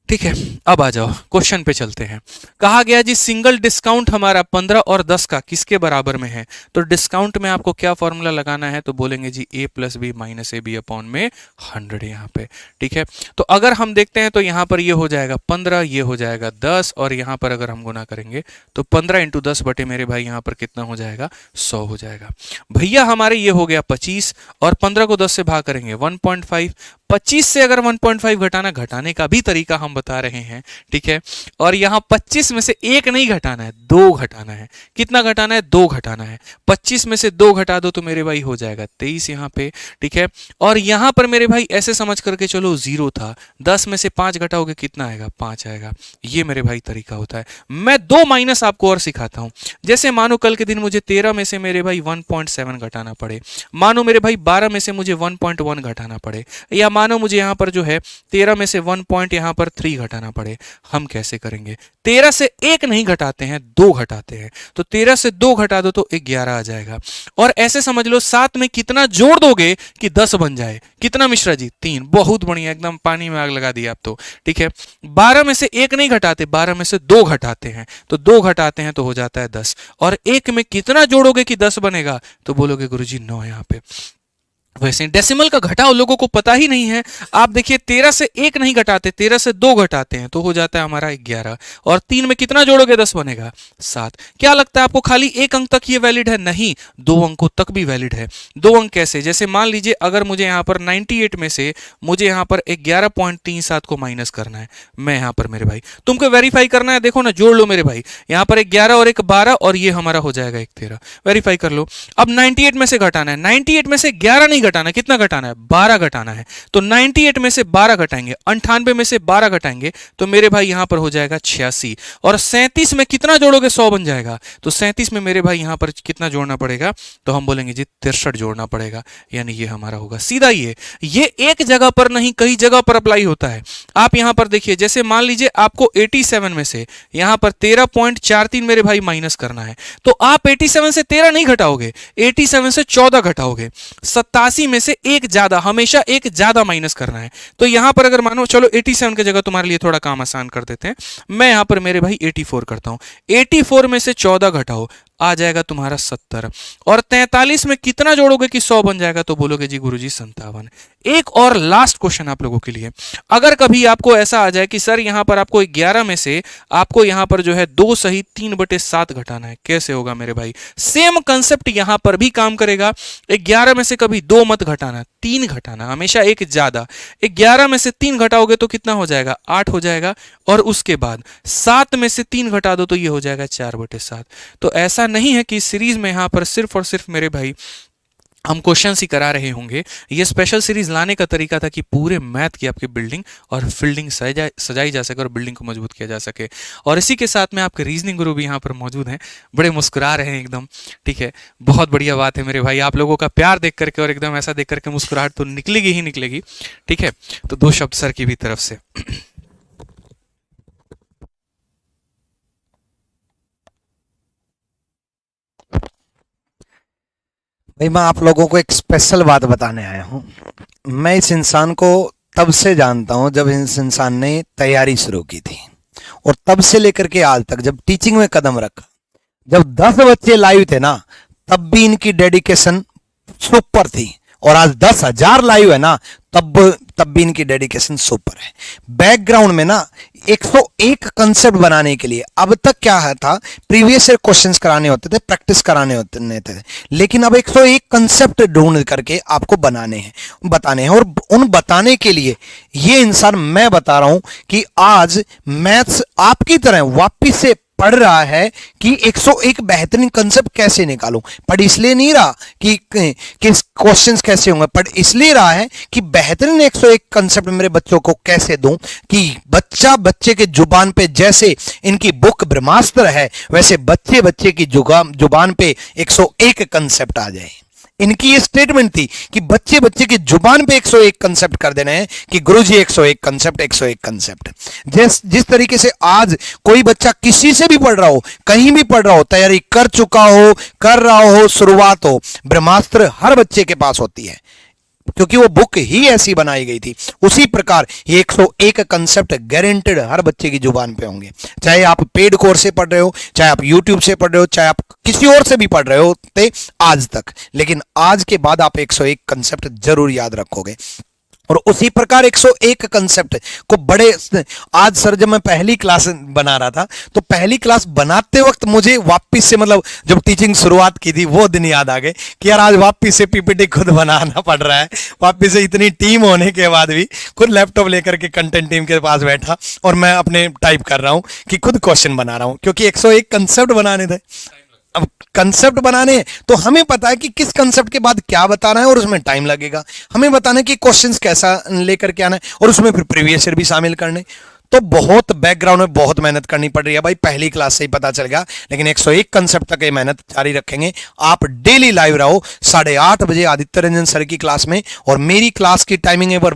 ठीक है। अब आ जाओ क्वेश्चन पे चलते हैं। कहा गया जी सिंगल डिस्काउंट हमारा 15 और 10 का किसके बराबर में है? तो डिस्काउंट में आपको क्या फॉर्मूला लगाना है? तो बोलेंगे जी a plus B minus A B upon में 100 यहाँ पे, ठीक है। तो अगर हम देखते हैं तो यहाँ पर ये हो जाएगा 15, ये हो जाएगा 10, और यहाँ पर अगर हम गुना करेंगे तो 15 इंटू 10 बटे मेरे भाई यहाँ पर कितना हो जाएगा? 100 हो जाएगा। भैया हमारे ये हो गया 25, और 15 को 10 से भाग करेंगे 1.5, 25 से अगर 1.5 घटाना, घटाने का भी तरीका हम बता रहे हैं, ठीक है। और यहां 25 में से एक नहीं घटाना है, 2 घटाना है। कितना घटाना है? 2 घटाना है। 25 में से 2 घटा दो तो मेरे भाई हो जाएगा 23 यहां पे, ठीक है। और यहां पर मेरे भाई ऐसे समझ करके चलो 0 था, 10 में से 5 घटाओगे कितना आएगा? 5 आएगा। ये मेरे भाई तरीका होता है। मैं 2 माइनस आपको और सिखाता हूं। जैसे मानो कल के दिन मुझे 13 में से मेरे भाई 1.7 घटाना पड़े, मानो मेरे भाई 12 में से मुझे 1.1 घटाना पड़े, या मानो मुझे यहां पर जो है 13 में से 1 पॉइंट यहां पर 3 घटाना पड़े। हम कैसे करेंगे? 13 से 1 नहीं घटाते हैं, 2 घटाते हैं। तो 13 से 2 घटा दो तो 11 आ जाएगा। और ऐसे समझ लो साथ में कितना जोड़ दोगे कि 10 बन जाए? कितना मिश्रा जी? 3। बहुत बढ़िया, एकदम पानी में आग लगा दिया आप तो, ठीक है। 12 में से 1 नहीं घटाते, 12 में से 2 घटाते हैं, तो 2 घटाते हैं तो हो जाता है 10। और 1 में कितना जोड़ोगे कि 10 बनेगा? तो बोलोगे गुरुजी 9 यहां पे। वैसे डेसिमल का घटाव लोगों को पता ही नहीं है। आप देखिए 13 से 1 नहीं घटाते, 13 से 2 घटाते हैं तो हो जाता है हमारा 11, और 3 में कितना जोड़ोगे? 10 बनेगा 7। क्या लगता है आपको खाली 1 अंक तक ये वैलिड है? नहीं, 2 अंकों तक भी वैलिड है। 2 अंक कैसे? जैसे मान लीजिए अगर मुझे यहाँ पर 98 में से मुझे यहाँ पर 11.37 को माइनस करना है, मैं यहाँ पर मेरे भाई, तुमको वेरीफाई करना है, देखो ना, जोड़ लो मेरे भाई, यहाँ पर 11 और 1 12, और ये हमारा हो जाएगा 1 13। वेरीफाई कर लो। अब 98 में से घटाना है, 98 में से 11 नहीं घटाना, कितना घटाना है? 12 घटाना है। तो 98 में से 12 घटाएंगे, 98 में से 12 घटाएंगे तो मेरे भाई यहां पर हो जाएगा 86। और 37 में कितना जोड़ोगे? 100 बन जाएगा। तो 37 में मेरे भाई यहां पर कितना जोड़ना पड़ेगा? तो हम बोलेंगे जी 63 जोड़ना पड़ेगा, यानी ये हमारा होगा सीधा। ये एक जगह पर नहीं कई जगह पर अप्लाई होता है। आप यहां पर देखिए, जैसे मान लीजिए आपको 87 में से यहां पर 13.43 मेरे भाई माइनस करना है, तो आप 87 से 13 नहीं घटाओगे, 87 से 14 घटाओगे। 87 में से एक ज्यादा, हमेशा एक ज्यादा माइनस करना है। तो यहां पर अगर मानो चलो 87 की जगह तुम्हारे लिए थोड़ा काम आसान कर देते हैं, मैं यहां पर मेरे भाई 84 करता हूं। 84 में से 14 घटाओ, आ जाएगा तुम्हारा 70। और 43 में कितना जोड़ोगे कि 100 बन जाएगा, तो बोलोगे जी गुरुजी 57। एक और लास्ट क्वेश्चन आप लोगों के लिए, अगर कभी आपको ऐसा आ जाए कि सर यहां पर आपको 11 में से आपको यहां पर जो है 2 सही 3/7 घटाना है, कैसे होगा मेरे भाई? सेम कंसेप्ट यहां पर भी काम करेगा। 11 में से कभी 2 मत घटाना, 3 घटाना, हमेशा एक ज्यादा। 11 में से 3 घटाओगे तो कितना हो जाएगा? 8 हो जाएगा। और उसके बाद 7 में से 3 घटा दो तो ये हो जाएगा 4/7। तो ऐसा नहीं है कि इस सीरीज में यहां पर सिर्फ और सिर्फ मेरे भाई हम क्वेश्चन ही करा रहे होंगे। ये स्पेशल सीरीज लाने का तरीका था कि पूरे मैथ की आपकी बिल्डिंग और फील्डिंग सजाई जा सके और बिल्डिंग को मजबूत किया जा सके। और इसी के साथ में आपके रीजनिंग गुरु भी यहाँ पर मौजूद हैं, बड़े मुस्कुरा रहे हैं एकदम, ठीक है। बहुत बढ़िया बात है मेरे भाई, आप लोगों का प्यार देख करके और एकदम ऐसा देख करके मुस्कुराहट तो निकलेगी ही निकलेगी, ठीक है। तो 2 शब्द सर की भी तरफ से। भाई मैं आप लोगों को एक स्पेशल बात बताने आया हूँ। मैं इस इंसान को तब से जानता हूँ जब इस इंसान ने तैयारी शुरू की थी, और तब से लेकर के आज तक जब टीचिंग में कदम रखा, जब 10 बच्चे लाइव थे ना, तब भी इनकी डेडिकेशन सुपर थी। और आज 10,000 लाइव है ना, तब भी इनकी डेडिकेशन सुपर है। बैकग्राउंड में ना 101 कंसेप्ट बनाने के लिए अब तक क्या है था, प्रीवियस ईयर क्वेश्चंस कराने होते थे, प्रैक्टिस कराने होते थे, लेकिन अब 101 कंसेप्ट ढूंढ करके आपको बताने हैं। और उन बताने के लिए ये इंसान, मैं बता रहा हूं कि आज मैथ्स आपकी तरह वापिस से पढ़ रहा है कि 101 बेहतरीन कंसेप्ट कैसे निकालूं। पढ़ इसलिए नहीं रहा कि क्वेश्चंस कैसे होंगे, पढ़ इसलिए रहा है कि बेहतरीन 101 कंसेप्ट मेरे बच्चों को कैसे दूं कि बच्चे के जुबान पे जैसे इनकी बुक ब्रह्मास्त्र है, वैसे बच्चे की जुबान पे 101 कंसेप्ट आ जाए। इनकी ये स्टेटमेंट थी कि बच्चे की जुबान पे 101 कंसेप्ट कर देना है कि गुरुजी 101 कंसेप्ट, 101 कंसेप्ट। जिस तरीके से आज कोई बच्चा किसी से भी पढ़ रहा हो, कहीं भी पढ़ रहा हो, तैयारी कर चुका हो, कर रहा हो, शुरुआत हो, ब्रह्मास्त्र हर बच्चे के पास होती है, क्योंकि वो बुक ही ऐसी बनाई गई थी। उसी प्रकार ये 101 कंसेप्ट गारंटेड हर बच्चे की जुबान पे होंगे, चाहे आप पेड कोर्स से पढ़ रहे हो, चाहे आप यूट्यूब से पढ़ रहे हो, चाहे आप किसी और से भी पढ़ रहे हो थे आज तक, लेकिन आज के बाद आप 101 कंसेप्ट जरूर याद रखोगे। और उसी प्रकार 101 कंसेप्ट को बड़े, आज सर जब मैं पहली क्लास बना रहा था, तो पहली क्लास बनाते वक्त मुझे वापस से, मतलब जब टीचिंग शुरुआत की थी वो दिन याद आ गए कि यार आज वापस से पीपीटी खुद बनाना पड़ रहा है। वापस से इतनी टीम होने के बाद भी खुद लैपटॉप लेकर के कंटेंट टीम के पास बैठा और मैं अपने टाइप कर रहा हूं कि खुद क्वेश्चन बना रहा हूं, क्योंकि 101 कंसेप्ट बनाने थे। अब कंसेप्ट बनाने हैं तो हमें पता है कि किस कंसेप्ट के बाद क्या बताना है, और उसमें टाइम लगेगा। हमें बताना है कि क्वेश्चंस कैसा लेकर के आना है, और उसमें फिर प्रीवियस ईयर भी शामिल करने। तो बहुत बैकग्राउंड में बहुत मेहनत करनी पड़ रही है भाई, पहली क्लास से ही पता चल गया, लेकिन 101 कंसेप्ट तक ये मेहनत जारी रखेंगे। आप डेली लाइव रहो 8:30 बजे आदित्य रंजन सर की क्लास में, और मेरी क्लास की टाइमिंग एक बार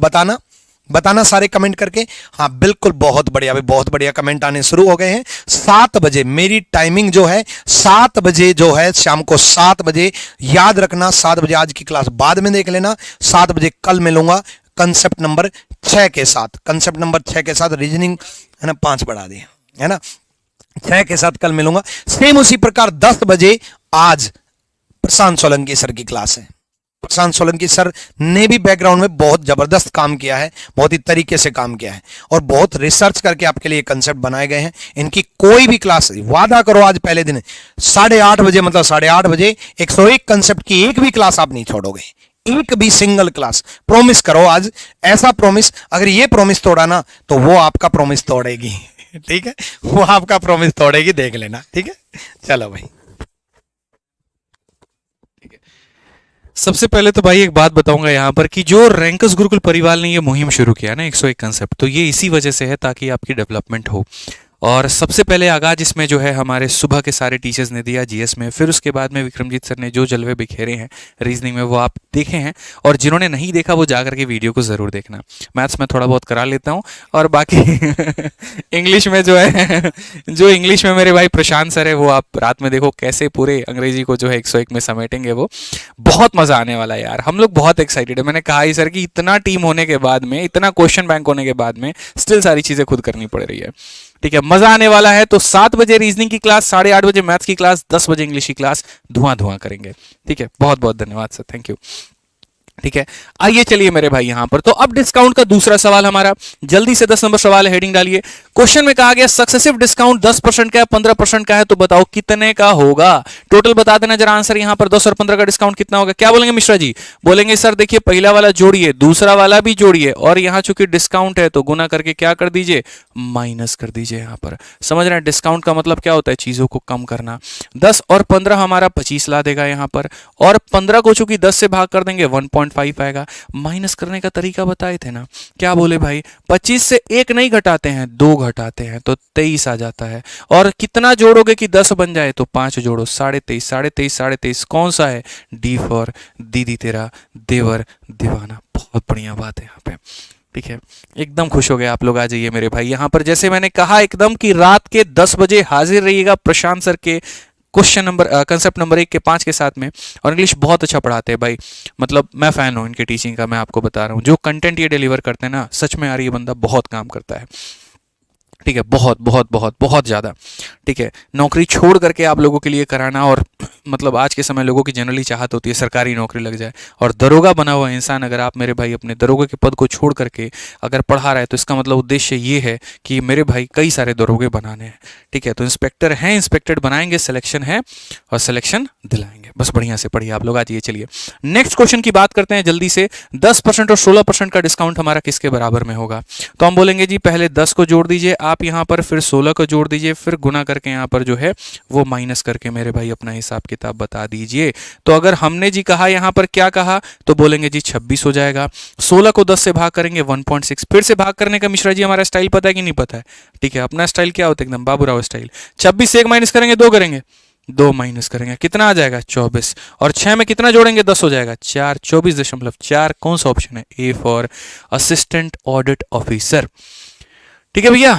बताना सारे कमेंट करके। हाँ बिल्कुल, बहुत बढ़िया भाई, बहुत बढ़िया कमेंट आने शुरू हो गए हैं। 7 बजे मेरी टाइमिंग जो है, 7 बजे जो है, शाम को 7 बजे याद रखना। 7 बजे आज की क्लास बाद में देख लेना। 7 बजे कल मिलूंगा कंसेप्ट नंबर 6 के साथ। कंसेप्ट नंबर 6 के साथ रीजनिंग है ना, 5 बढ़ा दिए है ना, 6 के साथ कल मिलूंगा। सेम उसी प्रकार 10 बजे आज प्रशांत सोलंकी सर की क्लास है। प्रशांत सोलंकी सर ने भी बैकग्राउंड में बहुत जबरदस्त काम किया है, बहुत ही तरीके से काम किया है, और बहुत रिसर्च करके आपके लिए कंसेप्ट बनाए गए हैं। इनकी कोई भी क्लास, वादा करो आज पहले दिन 8:30 बजे, मतलब 8:30 बजे 101 कंसेप्ट की एक भी क्लास आप नहीं छोड़ोगे, एक भी सिंगल क्लास। प्रॉमिस करो आज, ऐसा प्रॉमिस, अगर ये प्रॉमिस तोड़ा ना तो वो आपका प्रॉमिस तोड़ेगी, ठीक है, वो आपका प्रॉमिस तोड़ेगी, देख लेना, ठीक है। चलो भाई, सबसे पहले तो भाई एक बात बताऊंगा यहाँ पर कि जो रैंकस गुरुकुल परिवार ने ये मुहिम शुरू किया ना 101 कंसेप्ट, तो ये इसी वजह से है ताकि आपकी डेवलपमेंट हो। और सबसे पहले आगाज इसमें जो है हमारे सुबह के सारे टीचर्स ने दिया जीएस में, फिर उसके बाद में विक्रमजीत सर ने जो जलवे बिखेरे हैं रीजनिंग में वो आप देखे हैं, और जिन्होंने नहीं देखा वो जाकर के वीडियो को ज़रूर देखना। मैथ्स में थोड़ा बहुत करा लेता हूँ, और बाकी इंग्लिश में जो है, जो इंग्लिश में मेरे भाई प्रशांत सर है, वो आप रात में देखो कैसे पूरे अंग्रेजी को जो है 101 में समेटेंगे। वो बहुत मज़ा आने वाला है यार, हम लोग बहुत एक्साइटेड है। मैंने कहा ही सर कि इतना टीम होने के बाद में, इतना क्वेश्चन बैंक होने के बाद में स्टिल सारी चीज़ें खुद करनी पड़ रही है, ठीक है, मजा आने वाला है। तो 7 बजे रीजनिंग की क्लास, 8:30 बजे मैथ्स की क्लास, 10 बजे इंग्लिश की क्लास, धुआं धुआं करेंगे। ठीक है, बहुत बहुत धन्यवाद सर, थैंक यू। ठीक है, आइए चलिए मेरे भाई यहां पर, तो अब डिस्काउंट का दूसरा सवाल हमारा, जल्दी से 10 नंबर सवाल है, हेडिंग डालिए। क्वेश्चन में कहा गया सक्सेसिव डिस्काउंट 10% का है, 15% का है, तो बताओ कितने का होगा। टोटल बता देना जरा आंसर यहां पर, 10 और 15 का डिस्काउंट कितना होगा। क्या बोलेंगे मिश्रा जी? बोलेंगे सर देखिए पहला वाला जोड़िए, दूसरा वाला भी जोड़िए, और यहां चूंकि डिस्काउंट है तो गुना करके क्या कर दीजिए, माइनस कर दीजिए। यहां पर समझ रहे हैं डिस्काउंट का मतलब क्या होता है, चीजों को कम करना। 10 और 15 हमारा 25 ला देगा यहां पर, और 15 को चूंकि 10 से भाग कर देंगे 1.5 आएगा। माइनस करने का तरीका बताए थे ना, क्या बोले भाई, 25 से 1 नहीं घटाते हैं, 2 घटाते हैं, तो 23 आ जाता है। और कितना जोड़ोगे कि 10 बन जाए, तो 5 जोड़ो, 23.5, 23.5, 23.5 कौन सा है, डी फॉर दीदी तेरा देवर दीवाना। बहुत बढ़िया बात है यहाँ पे। ठीक है, एकदम खुश हो गए आप लोग। आ जाइए मेरे भाई यहाँ पर, जैसे मैंने कहा एकदम कि रात के 10 बजे हाजिर रहिएगा प्रशांत सर के क्वेश्चन नंबर कंसेप्ट नंबर 1 के 5 के साथ में। और इंग्लिश बहुत अच्छा पढ़ाते हैं भाई, मतलब मैं फैन हूँ इनके टीचिंग का, मैं आपको बता रहा हूँ। जो कंटेंट ये डिलीवर करते हैं ना, सच में यार ये बंदा बहुत काम करता है। ठीक है, बहुत बहुत बहुत बहुत ज़्यादा। ठीक है, नौकरी छोड़ करके आप लोगों के लिए कराना, और मतलब आज के समय लोगों की जनरली चाहत होती है सरकारी नौकरी लग जाए, और दरोगा बना हुआ इंसान अगर आप मेरे भाई अपने दरोगे के पद को छोड़ करके अगर पढ़ा रहा है, तो इसका मतलब उद्देश्य ये है कि मेरे भाई कई सारे दरोगे बनाने हैं। ठीक है, तो इंस्पेक्टर हैं, इंस्पेक्टेड बनाएंगे, सिलेक्शन है और सिलेक्शन दिलाएंगे। बस बढ़िया से पढ़िए आप लोग। आज ये चलिए नेक्स्ट क्वेश्चन की बात करते हैं जल्दी से। 10% और 16% का डिस्काउंट हमारा किसके बराबर में होगा? तो हम बोलेंगे जी पहले 10 को जोड़ दीजिए आप यहाँ पर, फिर 16 को जोड़ दीजिए, फिर गुना करके यहाँ पर जो है वो माइनस करके मेरे भाई अपना हिसाब किताब बता दीजिए। तो अगर हमने जी कहा यहाँ पर क्या कहा, तो बोलेंगे जी 26 हो जाएगा। 16 को 10 से भाग करेंगे 1.6, फिर से भाग करने का मिश्रा जी हमारा स्टाइल पता है कि नहीं पता है? ठीक है, अपना स्टाइल क्या होता है, एकदम बाबूराव स्टाइल। 26 से 1 माइनस करेंगे, 2 करेंगे, 2 माइनस करेंगे, कितना आ जाएगा 24, और 6 में कितना जोड़ेंगे 10 हो जाएगा 4, 24.4। कौन सा ऑप्शन है? A for assistant audit officer. ठीक है भैया,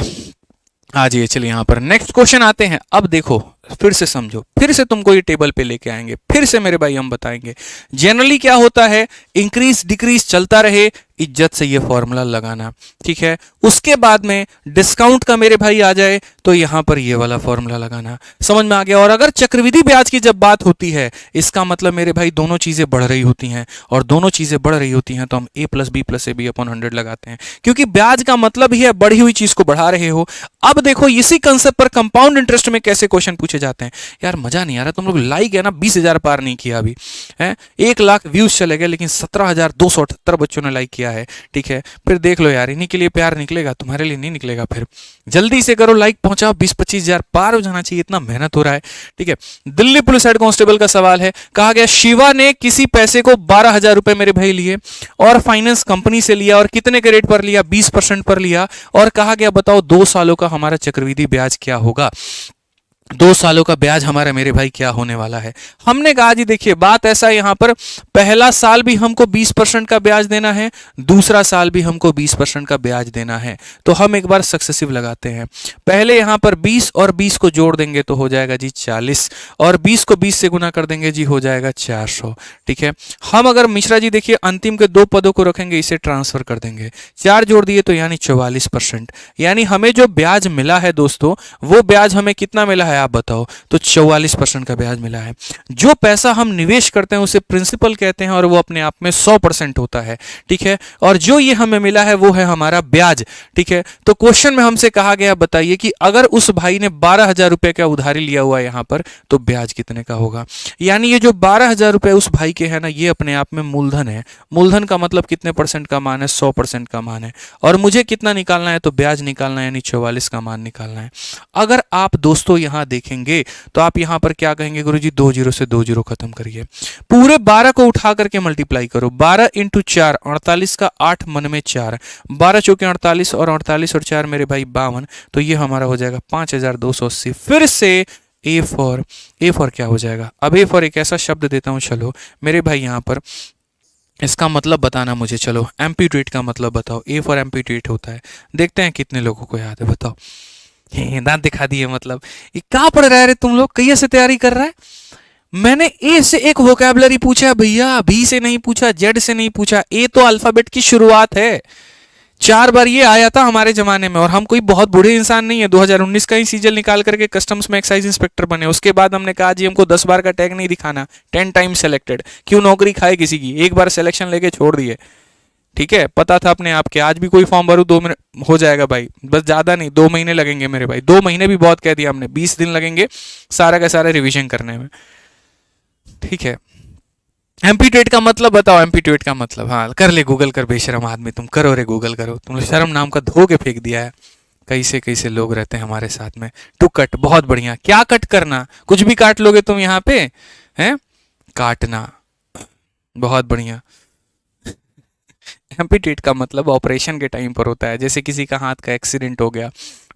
आ जाइए चलिए यहाँ पर नेक्स्ट क्वेश्चन आते हैं। अब देखो फिर से समझो, फिर से तुमको ये टेबल पे लेके आएंगे, फिर से मेरे भाई हम बताएंगे जनरली क्या होता है, इंक्रीज डिक्रीज चलता रहे, इज्जत से ये फॉर्मूला लगाना। ठीक है, उसके बाद में डिस्काउंट का मेरे भाई आ जाए तो यहां पर ये वाला फॉर्मूला लगाना। समझ में आ गया? और अगर चक्रवृद्धि ब्याज की जब बात होती है, इसका मतलब मेरे भाई दोनों चीजें बढ़ रही होती हैं, और दोनों चीजें बढ़ रही होती हैं तो हम a plus B plus A B upon 100 लगाते हैं, क्योंकि ब्याज का मतलब ही है बढ़ी हुई चीज को बढ़ा रहे हो। अब देखो इसी कंसेप्ट पर कंपाउंड इंटरेस्ट में कैसे क्वेश्चन पूछे जाते हैं। यार मजा नहीं आ रहा, तुम लोग लाइक है ना 20,000 पार नहीं किया अभी है, 1 लाख व्यूज चले गए, लेकिन 17,278 बच्चों ने लाइक किया है। ठीक है, फिर देख लो यार, इन्हीं के लिए प्यार निकलेगा, तुम्हारे लिए नहीं निकलेगा। फिर जल्दी से करो, लाइक पहुंचाओ, 20-25,000 पार हो जाना चाहिए, इतना मेहनत हो रहा है। ठीक है, दिल्ली पुलिस हेड कांस्टेबल का सवाल है। कहा गया शिवा ने किसी पैसे को 12,000 रुपए मेरे भाई लिए, और फाइनेंस कंपनी से लिया, और कितने के रेट पर लिया? 20% पर लिया। और कहा गया बताओ 2 सालों का हमारा चक्रवृद्धि ब्याज क्या होगा? 2 सालों का ब्याज हमारा मेरे भाई क्या होने वाला है? हमने कहा जी देखिए बात ऐसा है, यहां पर पहला साल भी हमको 20% का ब्याज देना है, दूसरा साल भी हमको 20% का ब्याज देना है। तो हम एक बार सक्सेसिव लगाते हैं। पहले यहां पर 20 और 20 को जोड़ देंगे तो हो जाएगा जी 40, और 20 को 20 से गुना कर देंगे जी हो जाएगा 400। ठीक है, हम अगर मिश्रा जी देखिए अंतिम के 2 पदों को रखेंगे, इसे ट्रांसफर कर देंगे, 4 जोड़ दिए तो यानी 44%। यानी हमें जो ब्याज मिला है दोस्तों, वो ब्याज हमें कितना मिला है आप बताओ? तो 44% का ब्याज मिला है। जो पैसा हम निवेश करते हैं उसे प्रिंसिपल कहते हैं, और वो अपने आप में 100% होता है। ठीक है, और जो ये हमें मिला है वो है हमारा ब्याज। ठीक है, तो क्वेश्चन में हमसे कहा गया बताइए कि अगर उस भाई ने 12,000 रुपए का उधारी लिया हुआ है यहां पर, तो ब्याज कितने का होगा? यानी ये जो 12,000 रुपए उस भाई के है ना, ये अपने आप में मूलधन है। मूलधन का मतलब कितने परसेंट का मान है? 100% का मान है। और मुझे कितना निकालना है? तो ब्याज निकालना है, यानी 44 का मान निकालना है। अगर आप दोस्तों यहां देखेंगे तो आप यहां पर क्या कहेंगे? गुरुजी 2 0 से 2 0 खत्म करिए, पूरे 12 को उठा करके मल्टीप्लाई करो, 12 × 4 48 का 8 मन में 4, 12 चौके 48, और 48 और 4 मेरे भाई 52, तो ये हमारा हो जाएगा 5280। फिर से ए फॉर क्या हो जाएगा? अब ए फॉर एक ऐसा शब्द देता हूं, चलो मेरे भाई यहां पर इसका मतलब बताना मुझे, चलो एम्प्यूटेट का मतलब बताओ। ए फॉर एम्प्यूटेट होता है, देखते हैं कितने लोगों को याद है, बताओ। दांत दिखा दिए, मतलब ये कहाँ पढ़ रहा है रे तुम लोग, कैसे से तैयारी कर रहा है? मैंने ए से एक वोकैबुलरी पूछा भैया, बी से नहीं पूछा, जेड से नहीं पूछा। ए तो अल्फाबेट की शुरुआत है, 4 बार ये आया था हमारे जमाने में, और हम कोई बहुत बूढ़े इंसान नहीं है। 2019 का ही सीजल निकाल करके कस्टम्स में एक्साइज इंस्पेक्टर बने। उसके बाद हमने कहा जी हमको 10 बार का टैग नहीं दिखाना, 10 टाइम्स सेलेक्टेड, क्यों नौकरी खाए किसी की, एक बार सिलेक्शन लेके छोड़ दिए। ठीक है, पता था अपने आप के। आज भी कोई फॉर्म भरू 2 मिनट हो जाएगा भाई, बस ज़्यादा नहीं, 2 महीने लगेंगे मेरे भाई। 2 महीने भी बहुत कह दिया हमने, 20 दिन लगेंगे सारा का सारा रिविजन करने में। ठीक है, एम्पीटेट का मतलब बताओ, एम्पीटेट का मतलब, हाँ कर ले गूगल कर, बेशरम आदमी तुम, करो रे गूगल करो, तुम शर्म नाम का धो के फेंक दिया है। कैसे कैसे लोग रहते हैं हमारे साथ में। टू कट, बहुत बढ़िया। क्या कट करना, कुछ भी काट लोगे तुम यहाँ पे, हैं, काटना, बहुत बढ़िया। एम्पीटेट का मतलब ऑपरेशन के टाइम पर होता है, जैसे किसी का हाथ का एक्सीडेंट हो गया,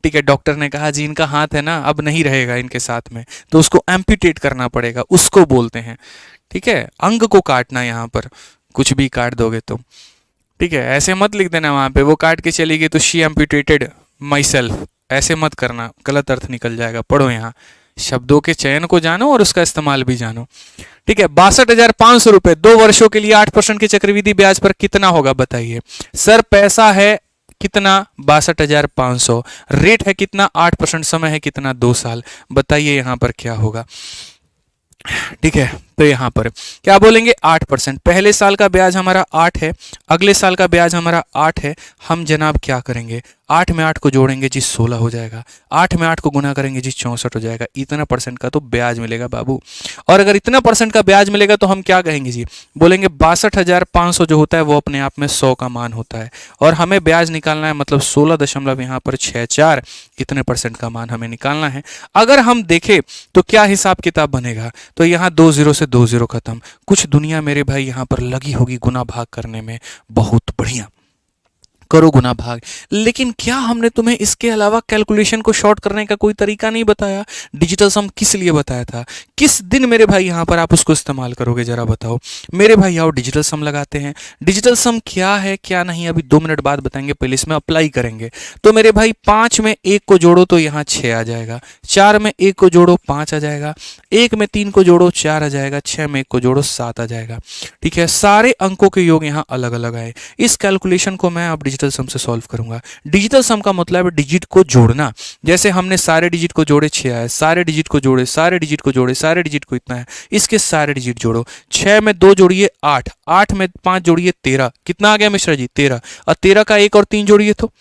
ठीक है, डॉक्टर ने कहा जी इनका हाथ है ना अब नहीं रहेगा इनके साथ में, तो उसको एम्पीटेट करना पड़ेगा, उसको बोलते हैं। ठीक है, अंग को काटना, यहाँ पर कुछ भी काट दोगे तुम। ठीक है, ऐसे मत लिख देना वहां पे वो काट के चली गई तो शी एम्पीटेटेड माई सेल्फ, ऐसे मत करना, गलत अर्थ निकल जाएगा। पढ़ो, यहाँ शब्दों के चयन को जानो और उसका इस्तेमाल भी जानो। ठीक है, 62,500 रुपए 2 वर्षों के लिए 8% के चक्रवृद्धि ब्याज पर कितना होगा बताइए। सर पैसा है कितना, 62,500, रेट है कितना, 8%, समय है कितना, 2 साल, बताइए यहाँ पर क्या होगा। ठीक है, तो यहां पर क्या बोलेंगे, 8%। पहले साल का ब्याज हमारा 8 है, अगले साल का ब्याज हमारा 8 है। हम जनाब क्या करेंगे, 8 में 8 को जोड़ेंगे जी 16 हो जाएगा, 8 में 8 को गुना करेंगे जी 64 हो जाएगा। इतना परसेंट का तो ब्याज मिलेगा बाबू। और अगर इतना परसेंट का ब्याज मिलेगा तो हम क्या कहेंगे जी, बोलेंगे 62,500 जो होता है वो अपने आप में 100 का मान होता है, और हमें ब्याज निकालना है, मतलब 16 यहाँ पर 64, इतने परसेंट का मान हमें निकालना है। अगर हम देखें तो क्या हिसाब किताब बनेगा, तो यहाँ 2 0 से 2 0 खत्म। कुछ दुनिया मेरे भाई यहाँ पर लगी होगी गुना भाग करने में, बहुत बढ़िया, करो गुना भाग। लेकिन क्या हमने तुम्हें इसके अलावा कैलकुलेशन को शॉर्ट करने का कोई तरीका नहीं बताया। डिजिटल सम किस लिए बताया था, किस दिन मेरे भाई यहाँ पर आप उसको इस्तेमाल करोगे, जरा बताओ मेरे भाई। आओ डिजिटल सम लगाते हैं। डिजिटल सम क्या है क्या नहीं अभी 2 मिनट बाद बताएंगे, पहले इसमें अप्लाई करेंगे। तो मेरे भाई 5 में 1 को जोड़ो तो यहाँ 6 आ जाएगा, 4 में 1 को जोड़ो 5 आ जाएगा, 1 में 3 को जोड़ो 4 आ जाएगा, 6 में 1 को जोड़ो 7 आ जाएगा। ठीक है, सारे अंकों के योग यहाँ अलग अलग आए। इस कैलकुलेशन को मैं अब डिजिटल सम से सॉल्व करूंगा। डिजिटल सम का मतलब है डिजिट को जोड़ना। जैसे हमने सारे डिजिट को जोड़े 6 आए, सारे डिजिट को जोड़े, सारे डिजिट को जोड़े, सारे डिजिट को इतना है, इसके सारे डिजिट जोड़ो। 6 में 2 जोड़िए 8, 8 में 5 जोड़िए 13, कितना आ गया मिश्रा जी 13, और 13 का 1 और 3 जोड़िए तो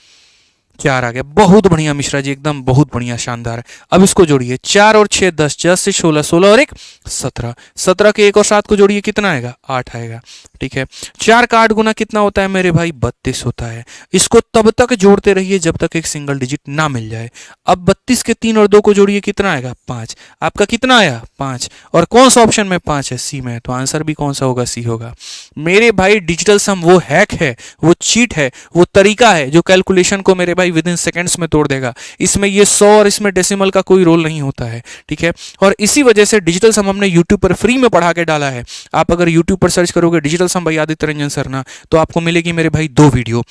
4 आ गया। बहुत बढ़िया मिश्रा जी, एकदम बहुत बढ़िया, शानदार। अब इसको जोड़िए, 4 और 6 10, 10 से 16, 16 और 1 17, 17 के 1 और 7 को जोड़िए, कितना आएगा 8 आएगा। ठीक है, 4 का 8 गुना कितना होता है मेरे भाई 32 होता है। इसको तब तक जोड़ते रहिए जब तक एक सिंगल डिजिट ना मिल जाए। अब 32 के 3 और 2 को जोड़िए, कितना आएगा 5। आपका कितना आया 5, और कौन सा ऑप्शन में 5 है, सी में, तो आंसर भी कौन सा होगा, सी होगा। मेरे भाई डिजिटल सम वो हैक है, वो चीट है, वो तरीका है जो कैलकुलेशन को मेरे भाई विद इन सेकेंड्स में तोड़ देगा। इसमें ये 100 और इसमें डेसिमल का कोई रोल नहीं होता है। ठीक है, और इसी वजह से डिजिटल सम हमने यूट्यूब पर फ्री में पढ़ा के डाला है। आप अगर यूट्यूब पर सर्च करोगे डिजिटल सम भाई आदित्य रंजन सर ना, तो आपको मिलेगी मेरे भाई 2 वीडियो।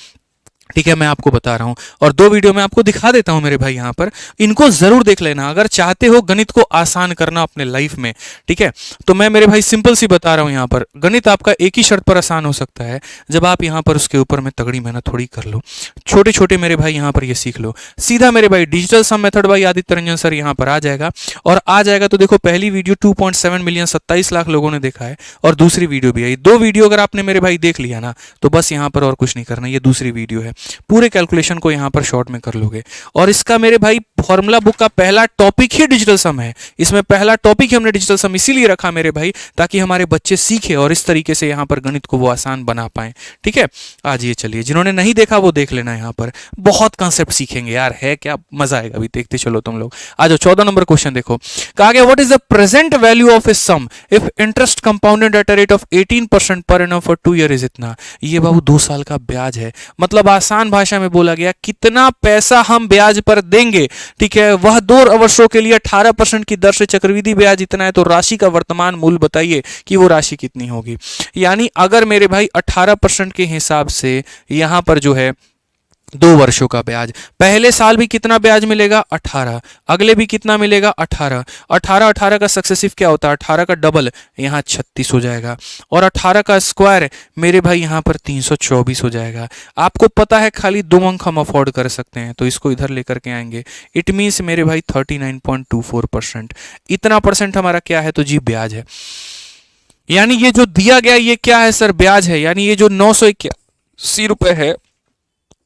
ठीक है, मैं आपको बता रहा हूं, और 2 वीडियो मैं आपको दिखा देता हूं मेरे भाई यहाँ पर, इनको जरूर देख लेना अगर चाहते हो गणित को आसान करना अपने लाइफ में। ठीक है, तो मैं मेरे भाई सिंपल सी बता रहा हूं, यहाँ पर गणित आपका एक ही शर्त पर आसान हो सकता है, जब आप यहाँ पर उसके ऊपर में तगड़ी मेहनत थोड़ी कर लो, छोटे छोटे मेरे भाई यहाँ पर ये सीख लो। सीधा मेरे भाई डिजिटल सम मेथड भाई आदित्य रंजन सर यहाँ पर आ जाएगा, और आ जाएगा तो देखो पहली वीडियो 2.7 मिलियन 27 लाख लोगों ने देखा है, और दूसरी वीडियो भी आई। 2 वीडियो अगर आपने मेरे भाई देख लिया ना, तो बस यहाँ पर और कुछ नहीं करना, ये दूसरी वीडियो है। पूरे कैलकुलेशन को यहाँ पर शॉर्ट में कर लोगे। और इसका मेरे भाई फॉर्मूला बुक का पहला टॉपिक ही डिजिटल सम है। इसमें पहला टॉपिक ही हमने डिजिटल सम इसीलिए रखा मेरे भाई, ताकि हमारे बच्चे सीखे और इस तरीके से यहाँ पर गणित को वो आसान बना पाए। ठीक है, आज ये चलिए, जिन्होंने नहीं देखा वो देख लेना, यहाँ पर बहुत कंसेप्ट सीखेंगे यार, है क्या मजा आएगा। अभी देखते चलो तुम लोग। आज 14 नंबर क्वेश्चन देखो, कहा गया what is the present value of a sum if interest compounded at a rate of 18% per annum for 2 year is इतना। ये बाबू 2 साल का ब्याज है, मतलब आसान भाषा में बोला गया कितना पैसा हम ब्याज पर देंगे। ठीक है, वह 2 वर्षों के लिए 18% की दर से चक्रवृद्धि ब्याज इतना है, तो राशि का वर्तमान मूल्य बताइए कि वो राशि कितनी होगी। यानी अगर मेरे भाई 18% के हिसाब से यहां पर जो है 2 वर्षों का ब्याज। पहले साल भी कितना ब्याज मिलेगा? 18। अगले भी कितना मिलेगा? 18। 18 18 का सक्सेसिव क्या होता है? 18 का डबल यहाँ 36 हो जाएगा, और 18 का स्क्वायर मेरे भाई यहाँ पर 324 हो जाएगा। आपको पता है खाली 2 अंक हम अफोर्ड कर सकते हैं, तो इसको इधर लेकर के आएंगे। इट मीन्स मेरे भाई 39.24%। इतना परसेंट हमारा क्या है? तो जी ब्याज है। यानी ये जो दिया गया ये क्या है सर? ब्याज है। यानी ये जो 981 रुपए है,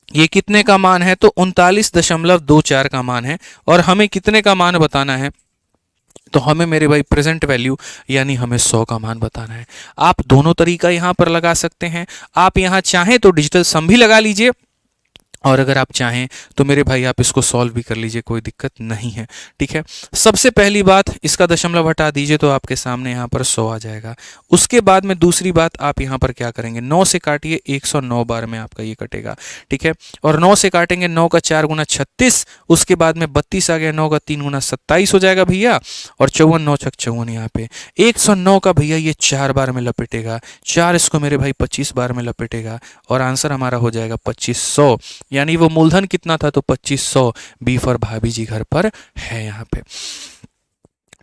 ये कितने का मान है? तो 39.24 का मान है। और हमें कितने का मान बताना है? तो हमें मेरे भाई प्रेजेंट वैल्यू यानी हमें 100 का मान बताना है। आप दोनों तरीका यहां पर लगा सकते हैं। आप यहां चाहें तो डिजिटल सम भी लगा लीजिए, और अगर आप चाहें तो मेरे भाई आप इसको सॉल्व भी कर लीजिए, कोई दिक्कत नहीं है। ठीक है, सबसे पहली बात, इसका दशमलव हटा दीजिए तो आपके सामने यहाँ पर 100 आ जाएगा। उसके बाद में दूसरी बात, आप यहाँ पर क्या करेंगे? 9 से काटिए, 109 बार में आपका ये कटेगा। ठीक है, और 9 से काटेंगे, 9 का 4 गुना 36, उसके बाद में 32 आ गया, 9 का 3 गुना 27 हो जाएगा भैया, और 54 9 छक 54 यहाँ पे 109 का भैया ये 4 बार में लपेटेगा, 4 इसको मेरे भाई 25 बार में लपेटेगा, और आंसर हमारा हो जाएगा 2500। यानी वो मूलधन कितना था? तो 2500। बी फॉर भाभी जी घर पर है यहाँ पे।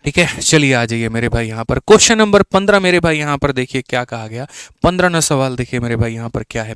ठीक है, चलिए आ जाइए मेरे भाई यहाँ पर क्वेश्चन नंबर 15। मेरे भाई यहाँ पर देखिए क्या कहा गया। 15वां सवाल देखिए मेरे भाई यहाँ पर क्या है।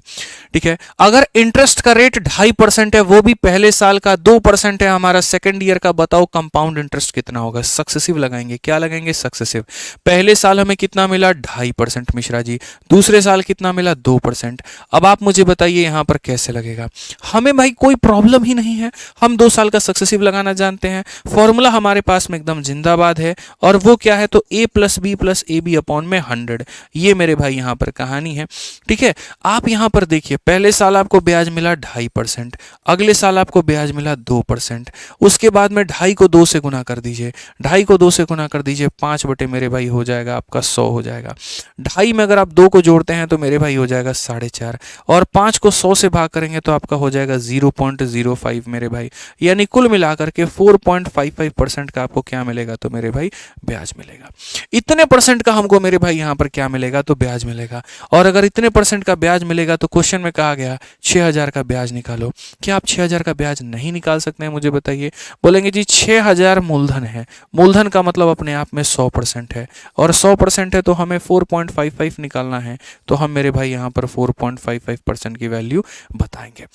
ठीक है, अगर इंटरेस्ट का रेट 2.5% है, वो भी पहले साल का 2% है हमारा सेकंड ईयर का, बताओ कंपाउंड इंटरेस्ट कितना होगा? सक्सेसिव लगाएंगे। क्या लगाएंगे? सक्सेसिव। पहले साल हमें कितना मिला? 2.5% मिश्रा जी। दूसरे साल कितना मिला? 2%। अब आप मुझे बताइए यहाँ पर कैसे लगेगा? हमें भाई कोई प्रॉब्लम ही नहीं है, हम 2 साल का सक्सेसिव लगाना जानते हैं। फॉर्मूला हमारे पास में एकदम जिंदाबाद है, और वो क्या है? तो a plus B plus A B upon में 100। ये मेरे भाई यहाँ पर कहानी है। ठीक है, आप यहाँ पर देखिए, पहले साल आपको ब्याज मिला 2.5%, अगले साल आपको ब्याज मिला 2%, उसके बाद में 2.5 को 2 से गुना कर दीजिए, 2.5 को 2 से गुना कर दीजिए, 5 बटे मेरे भाई हो जाएगा आपका 100 हो जाएगा। 2.5 में अगर आप 2 को जोड़ते हैं तो मेरे भाई हो जाएगा 4.5, और 5 को 100 से भाग करेंगे तो आपका हो जाएगा 0.05 मेरे भाई। यानी कुल मिलाकर के 4.55% का आपको क्या मिलेगा? तो मेरे भाई ब्याज मिलेगा। इतने परसेंट का हमको मेरे भाई यहाँ पर क्या मिलेगा? तो ब्याज मिलेगा। और अगर इतने परसेंट का ब्याज मिलेगा तो क्वेश्चन में कहा गया 6000 का ब्याज निकालो। क्या आप 6000 का ब्याज नहीं निकाल सकते हैं? मुझे बताइए। बोलेंगे जी 6000 मूलधन है, मूलधन का मतलब अपने आप में 100% है, और 100% है तो हमें 4.55 निकालना है, तो हम मेरे भाई यहाँ पर 4.55% की वैल्यू बताएंगे।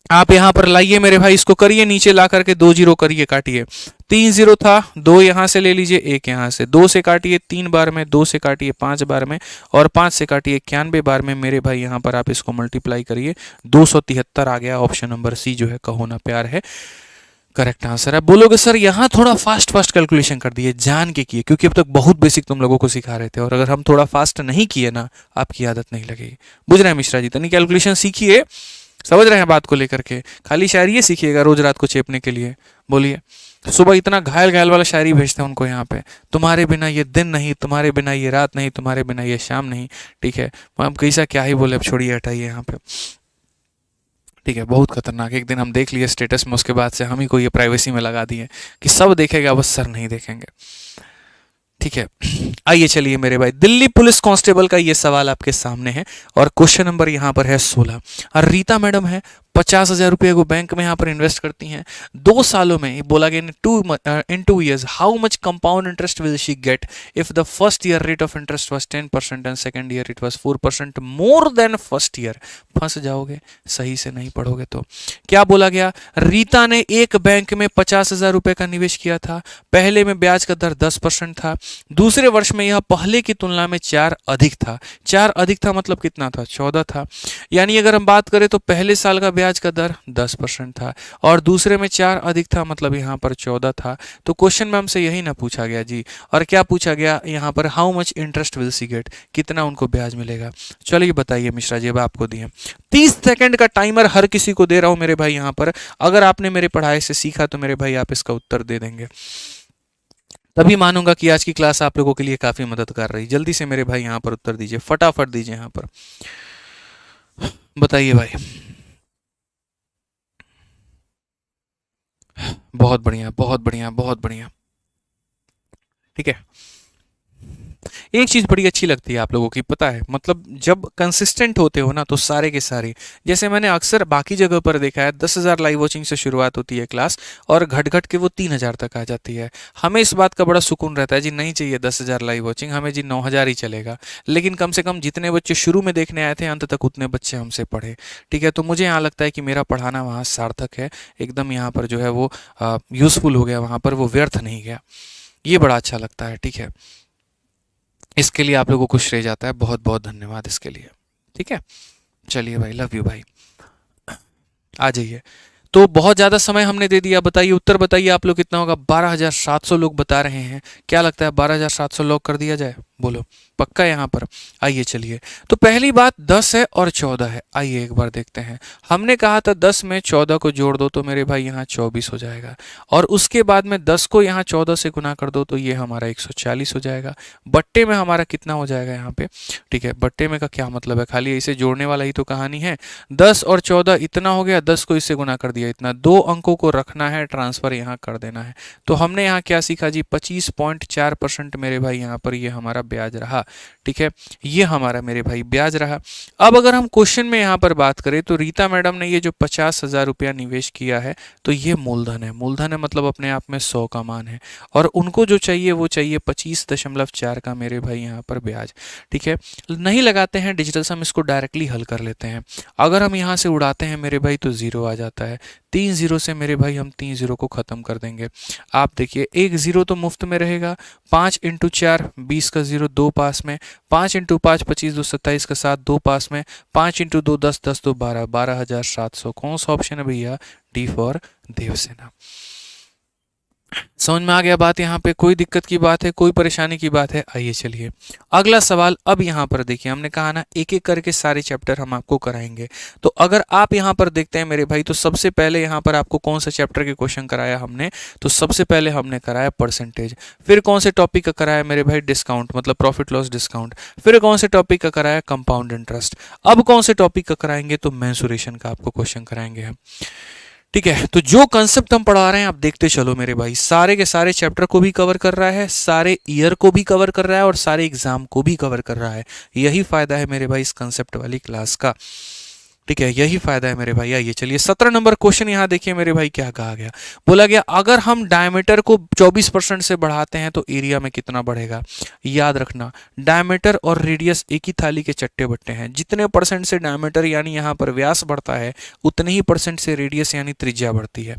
आप यहां पर लाइए मेरे भाई, इसको करिए, नीचे ला करके 2 जीरो करिए, काटिए। 3 जीरो था, 2 यहां से ले लीजिए, 1 यहां से, 2 से काटिए 3 बार में, 2 से काटिए 5 बार में, और 5 से काटिए 91 बार में। मेरे भाई यहां पर आप इसको मल्टीप्लाई करिए, 273 आ गया। ऑप्शन नंबर सी जो है कहो ना प्यार है करेक्ट आंसर है। बोलोगे सर यहाँ थोड़ा फास्ट फास्ट कैलकुलेशन कर दिए, जान के किए, क्योंकि अब तक बहुत बेसिक तुम लोगों को सिखा रहे थे, और अगर हम थोड़ा फास्ट नहीं किए ना, आपकी आदत नहीं लगेगी। बुझ रहे हैं मिश्रा जी? तनी कैलकुलेशन सीखिए, समझ रहे हैं बात को लेकर के। खाली शायरी सीखिएगा रोज रात को चेपने के लिए। बोलिए, सुबह इतना घायल घायल वाला शायरी भेजते हैं उनको यहाँ पे, तुम्हारे बिना ये दिन नहीं, तुम्हारे बिना ये रात नहीं, तुम्हारे बिना ये शाम नहीं। ठीक है, हम कैसा क्या ही बोले, अब छोड़िए, हटाइए यहाँ पे। ठीक है, बहुत खतरनाक। एक दिन हम देख लिए स्टेटस में, उसके बाद से हम ही को ये प्राइवेसी में लगा दिए कि सब देखेगा बस सर नहीं देखेंगे। ठीक है, आइए चलिए मेरे भाई, दिल्ली पुलिस कांस्टेबल का ये सवाल आपके सामने है, और क्वेश्चन नंबर यहाँ पर है 16। और रीता मैडम है, 50,000 रुपये को बैंक में यहाँ पर इन्वेस्ट करती हैं। 2 सालों में, बोला गया इन 2 years how much compound interest will she get if the first year rate of interest was 10% and second year it was 4% more than first year. फंस जाओगे सही से नहीं पढ़ोगे तो। क्या बोला गया? रीता ने एक बैंक में 50,000 रुपये का निवेश किया था। पहले में ब्याज का दर 10% था, दूसरे वर्ष में यह पहले की तुलना में 4 अधिक था। 4 अधिक था मतलब कितना था? 14 था। यानी अगर हम बात करें तो पहले साल का ब्याज का दर 10% था, और दूसरे में 4 अधिक था, मतलब यहाँ पर 14 था। तो क्वेश्चन में हमसे यही ना पूछा गया जी। और क्या पूछा गया यहाँ पर? How much interest will she get, कितना उनको ब्याज मिलेगा। चलिए बताइए मिश्रा जी, अब आपको दिए 30 सेकंड का टाइमर हर किसी को दे रहा हूं मेरे भाई यहाँ पर। अगर आपने मेरे पढ़ाई से सीखा तो मेरे भाई आप इसका उत्तर दे देंगे, तभी मानूंगा कि आज की क्लास आप लोगों के लिए काफी मदद कर रही। जल्दी से मेरे भाई यहाँ पर उत्तर दीजिए, फटाफट दीजिए यहाँ पर, बताइए भाई। बहुत बढ़िया, बहुत बढ़िया, बहुत बढ़िया। ठीक है, एक चीज़ बड़ी अच्छी लगती है आप लोगों की, पता है, मतलब जब कंसिस्टेंट होते हो ना तो सारे के सारे, जैसे मैंने अक्सर बाकी जगह पर देखा है 10,000 लाइव वॉचिंग से शुरुआत होती है क्लास और घट घट के वो 3,000 तक आ जाती है। हमें इस बात का बड़ा सुकून रहता है जी, नहीं चाहिए 10,000 लाइव वॉचिंग, हमें जी 9,000 ही चलेगा, लेकिन कम से कम जितने बच्चे शुरू में देखने आए थे अंत तक उतने बच्चे हमसे पढ़े। ठीक है, तो मुझे यहाँ लगता है कि मेरा पढ़ाना वहाँ सार्थक है, एकदम यहाँ पर जो है वो यूज़फुल हो गया, वहाँ पर वो व्यर्थ नहीं गया। ये बड़ा अच्छा लगता है। ठीक है, इसके लिए आप लोगों को श्रेय जाता है, बहुत बहुत धन्यवाद इसके लिए। ठीक है, चलिए भाई, लव यू भाई, आ जाइए। तो बहुत ज़्यादा समय हमने दे दिया, बताइए उत्तर बताइए आप लोग कितना होगा। 12,700 लोग बता रहे हैं, क्या लगता है 12,700 लॉक कर दिया जाए, बोलो पक्का यहाँ पर। आइए चलिए, तो पहली बात 10 है और 14 है, आइए एक बार देखते हैं। हमने कहा था 10 में 14 को जोड़ दो तो मेरे भाई यहाँ 24 हो जाएगा, और उसके बाद में 10 को यहाँ 14 से गुना कर दो तो ये हमारा 140 हो जाएगा। बट्टे में हमारा कितना हो जाएगा यहाँ पे, ठीक है, बट्टे में का क्या मतलब है, खाली इसे जोड़ने वाला ही तो कहानी है। 10 और 14 इतना हो गया, 10 को इससे गुना कर दिया इतना, दो अंकों को रखना है, ट्रांसफर यहाँ कर देना है। तो हमने यहाँ क्या सीखा जी, 25.4% मेरे भाई यहाँ पर ये हमारा ब्याज रहा। ठीक है, ये हमारा मेरे भाई ब्याज रहा। अब अगर हम क्वेश्चन में यहाँ पर बात करें तो रीता मैडम ने ये जो 50,000 रुपया निवेश किया है तो ये मूलधन है। मूलधन है मतलब अपने आप में 100 का मान है, और उनको जो चाहिए वो चाहिए 25.4 का मेरे भाई यहाँ पर ब्याज। ठीक है, नहीं लगाते हैं डिजिटल सम, इसको डायरेक्टली हल कर लेते हैं। अगर हम यहाँ से उड़ाते हैं मेरे भाई तो 0 आ जाता है, 3 0 से मेरे भाई हम 3 0 को ख़त्म कर देंगे। आप देखिए, एक 0 तो मुफ्त में रहेगा, 5 × 4 20 का 0 2 पास में, 5 × 5 25 2 27 का 7 2 पास में, 5 × 2 10 10 2 12, 12,700। कौन सा ऑप्शन है भैया, डी फॉर देवसेना। समझ में आ गया बात, यहाँ पे कोई दिक्कत की बात है, कोई परेशानी की बात है। आइए चलिए अगला सवाल। अब यहाँ पर देखिए, हमने कहा ना एक एक करके सारे चैप्टर हम आपको कराएंगे। तो अगर आप यहाँ पर देखते हैं मेरे भाई, तो सबसे पहले यहाँ पर आपको कौन सा चैप्टर के क्वेश्चन कराया हमने, तो सबसे पहले हमने कराया परसेंटेज। फिर कौन से टॉपिक का कराया मेरे भाई, डिस्काउंट, मतलब प्रॉफिट लॉस डिस्काउंट। फिर कौन से टॉपिक का कराया, कंपाउंड इंटरेस्ट। अब कौन से टॉपिक का कराएंगे, तो मेंसुरेशन का आपको क्वेश्चन कराएंगे हम। ठीक है, तो जो कंसेप्ट हम पढ़ा रहे हैं आप देखते चलो मेरे भाई, सारे के सारे चैप्टर को भी कवर कर रहा है, सारे ईयर को भी कवर कर रहा है, और सारे एग्जाम को भी कवर कर रहा है। यही फायदा है मेरे भाई इस कंसेप्ट वाली क्लास का। ठीक है, यही फायदा है मेरे भाई। आइए चलिए 17 नंबर क्वेश्चन यहाँ देखिए मेरे भाई, क्या कहा गया, बोला गया अगर हम डायमीटर को 24% से बढ़ाते हैं तो एरिया में कितना बढ़ेगा। याद रखना, डायमीटर और रेडियस एक ही थाली के चट्टे बट्टे हैं। जितने परसेंट से डायमीटर यानी यहाँ पर व्यास बढ़ता है, उतने ही परसेंट से रेडियस यानी त्रिज्या बढ़ती है।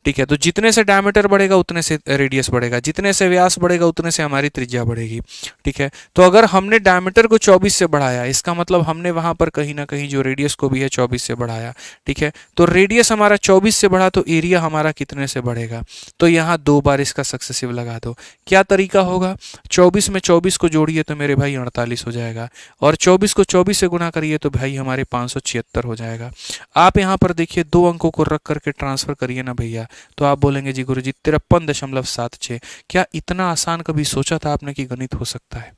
ठीक है, तो जितने से डायमीटर बढ़ेगा उतने से रेडियस बढ़ेगा, जितने से व्यास बढ़ेगा उतने से हमारी त्रिज्या बढ़ेगी। ठीक है, तो अगर हमने डायमीटर को 24 से बढ़ाया, इसका मतलब हमने वहां पर कहीं ना कहीं जो रेडियस को भी है 24 से बढ़ाया। ठीक है, तो रेडियस हमारा 24 से बढ़ा तो एरिया हमारा कितने से बढ़ेगा, तो यहाँ 2 बार इसका सक्सेसिव लगा दो। क्या तरीका होगा, 24 में 24 को जोड़िए तो मेरे भाई 48 हो जाएगा, और 24 को 24 से गुना करिए तो भाई हमारे 576 हो जाएगा। आप यहाँ पर देखिए 2 अंकों को रख करके ट्रांसफर करिए ना भैया, तो आप बोलेंगे जी गुरुजी 53.76। क्या इतना आसान कभी सोचा था आपने कि गणित हो सकता है?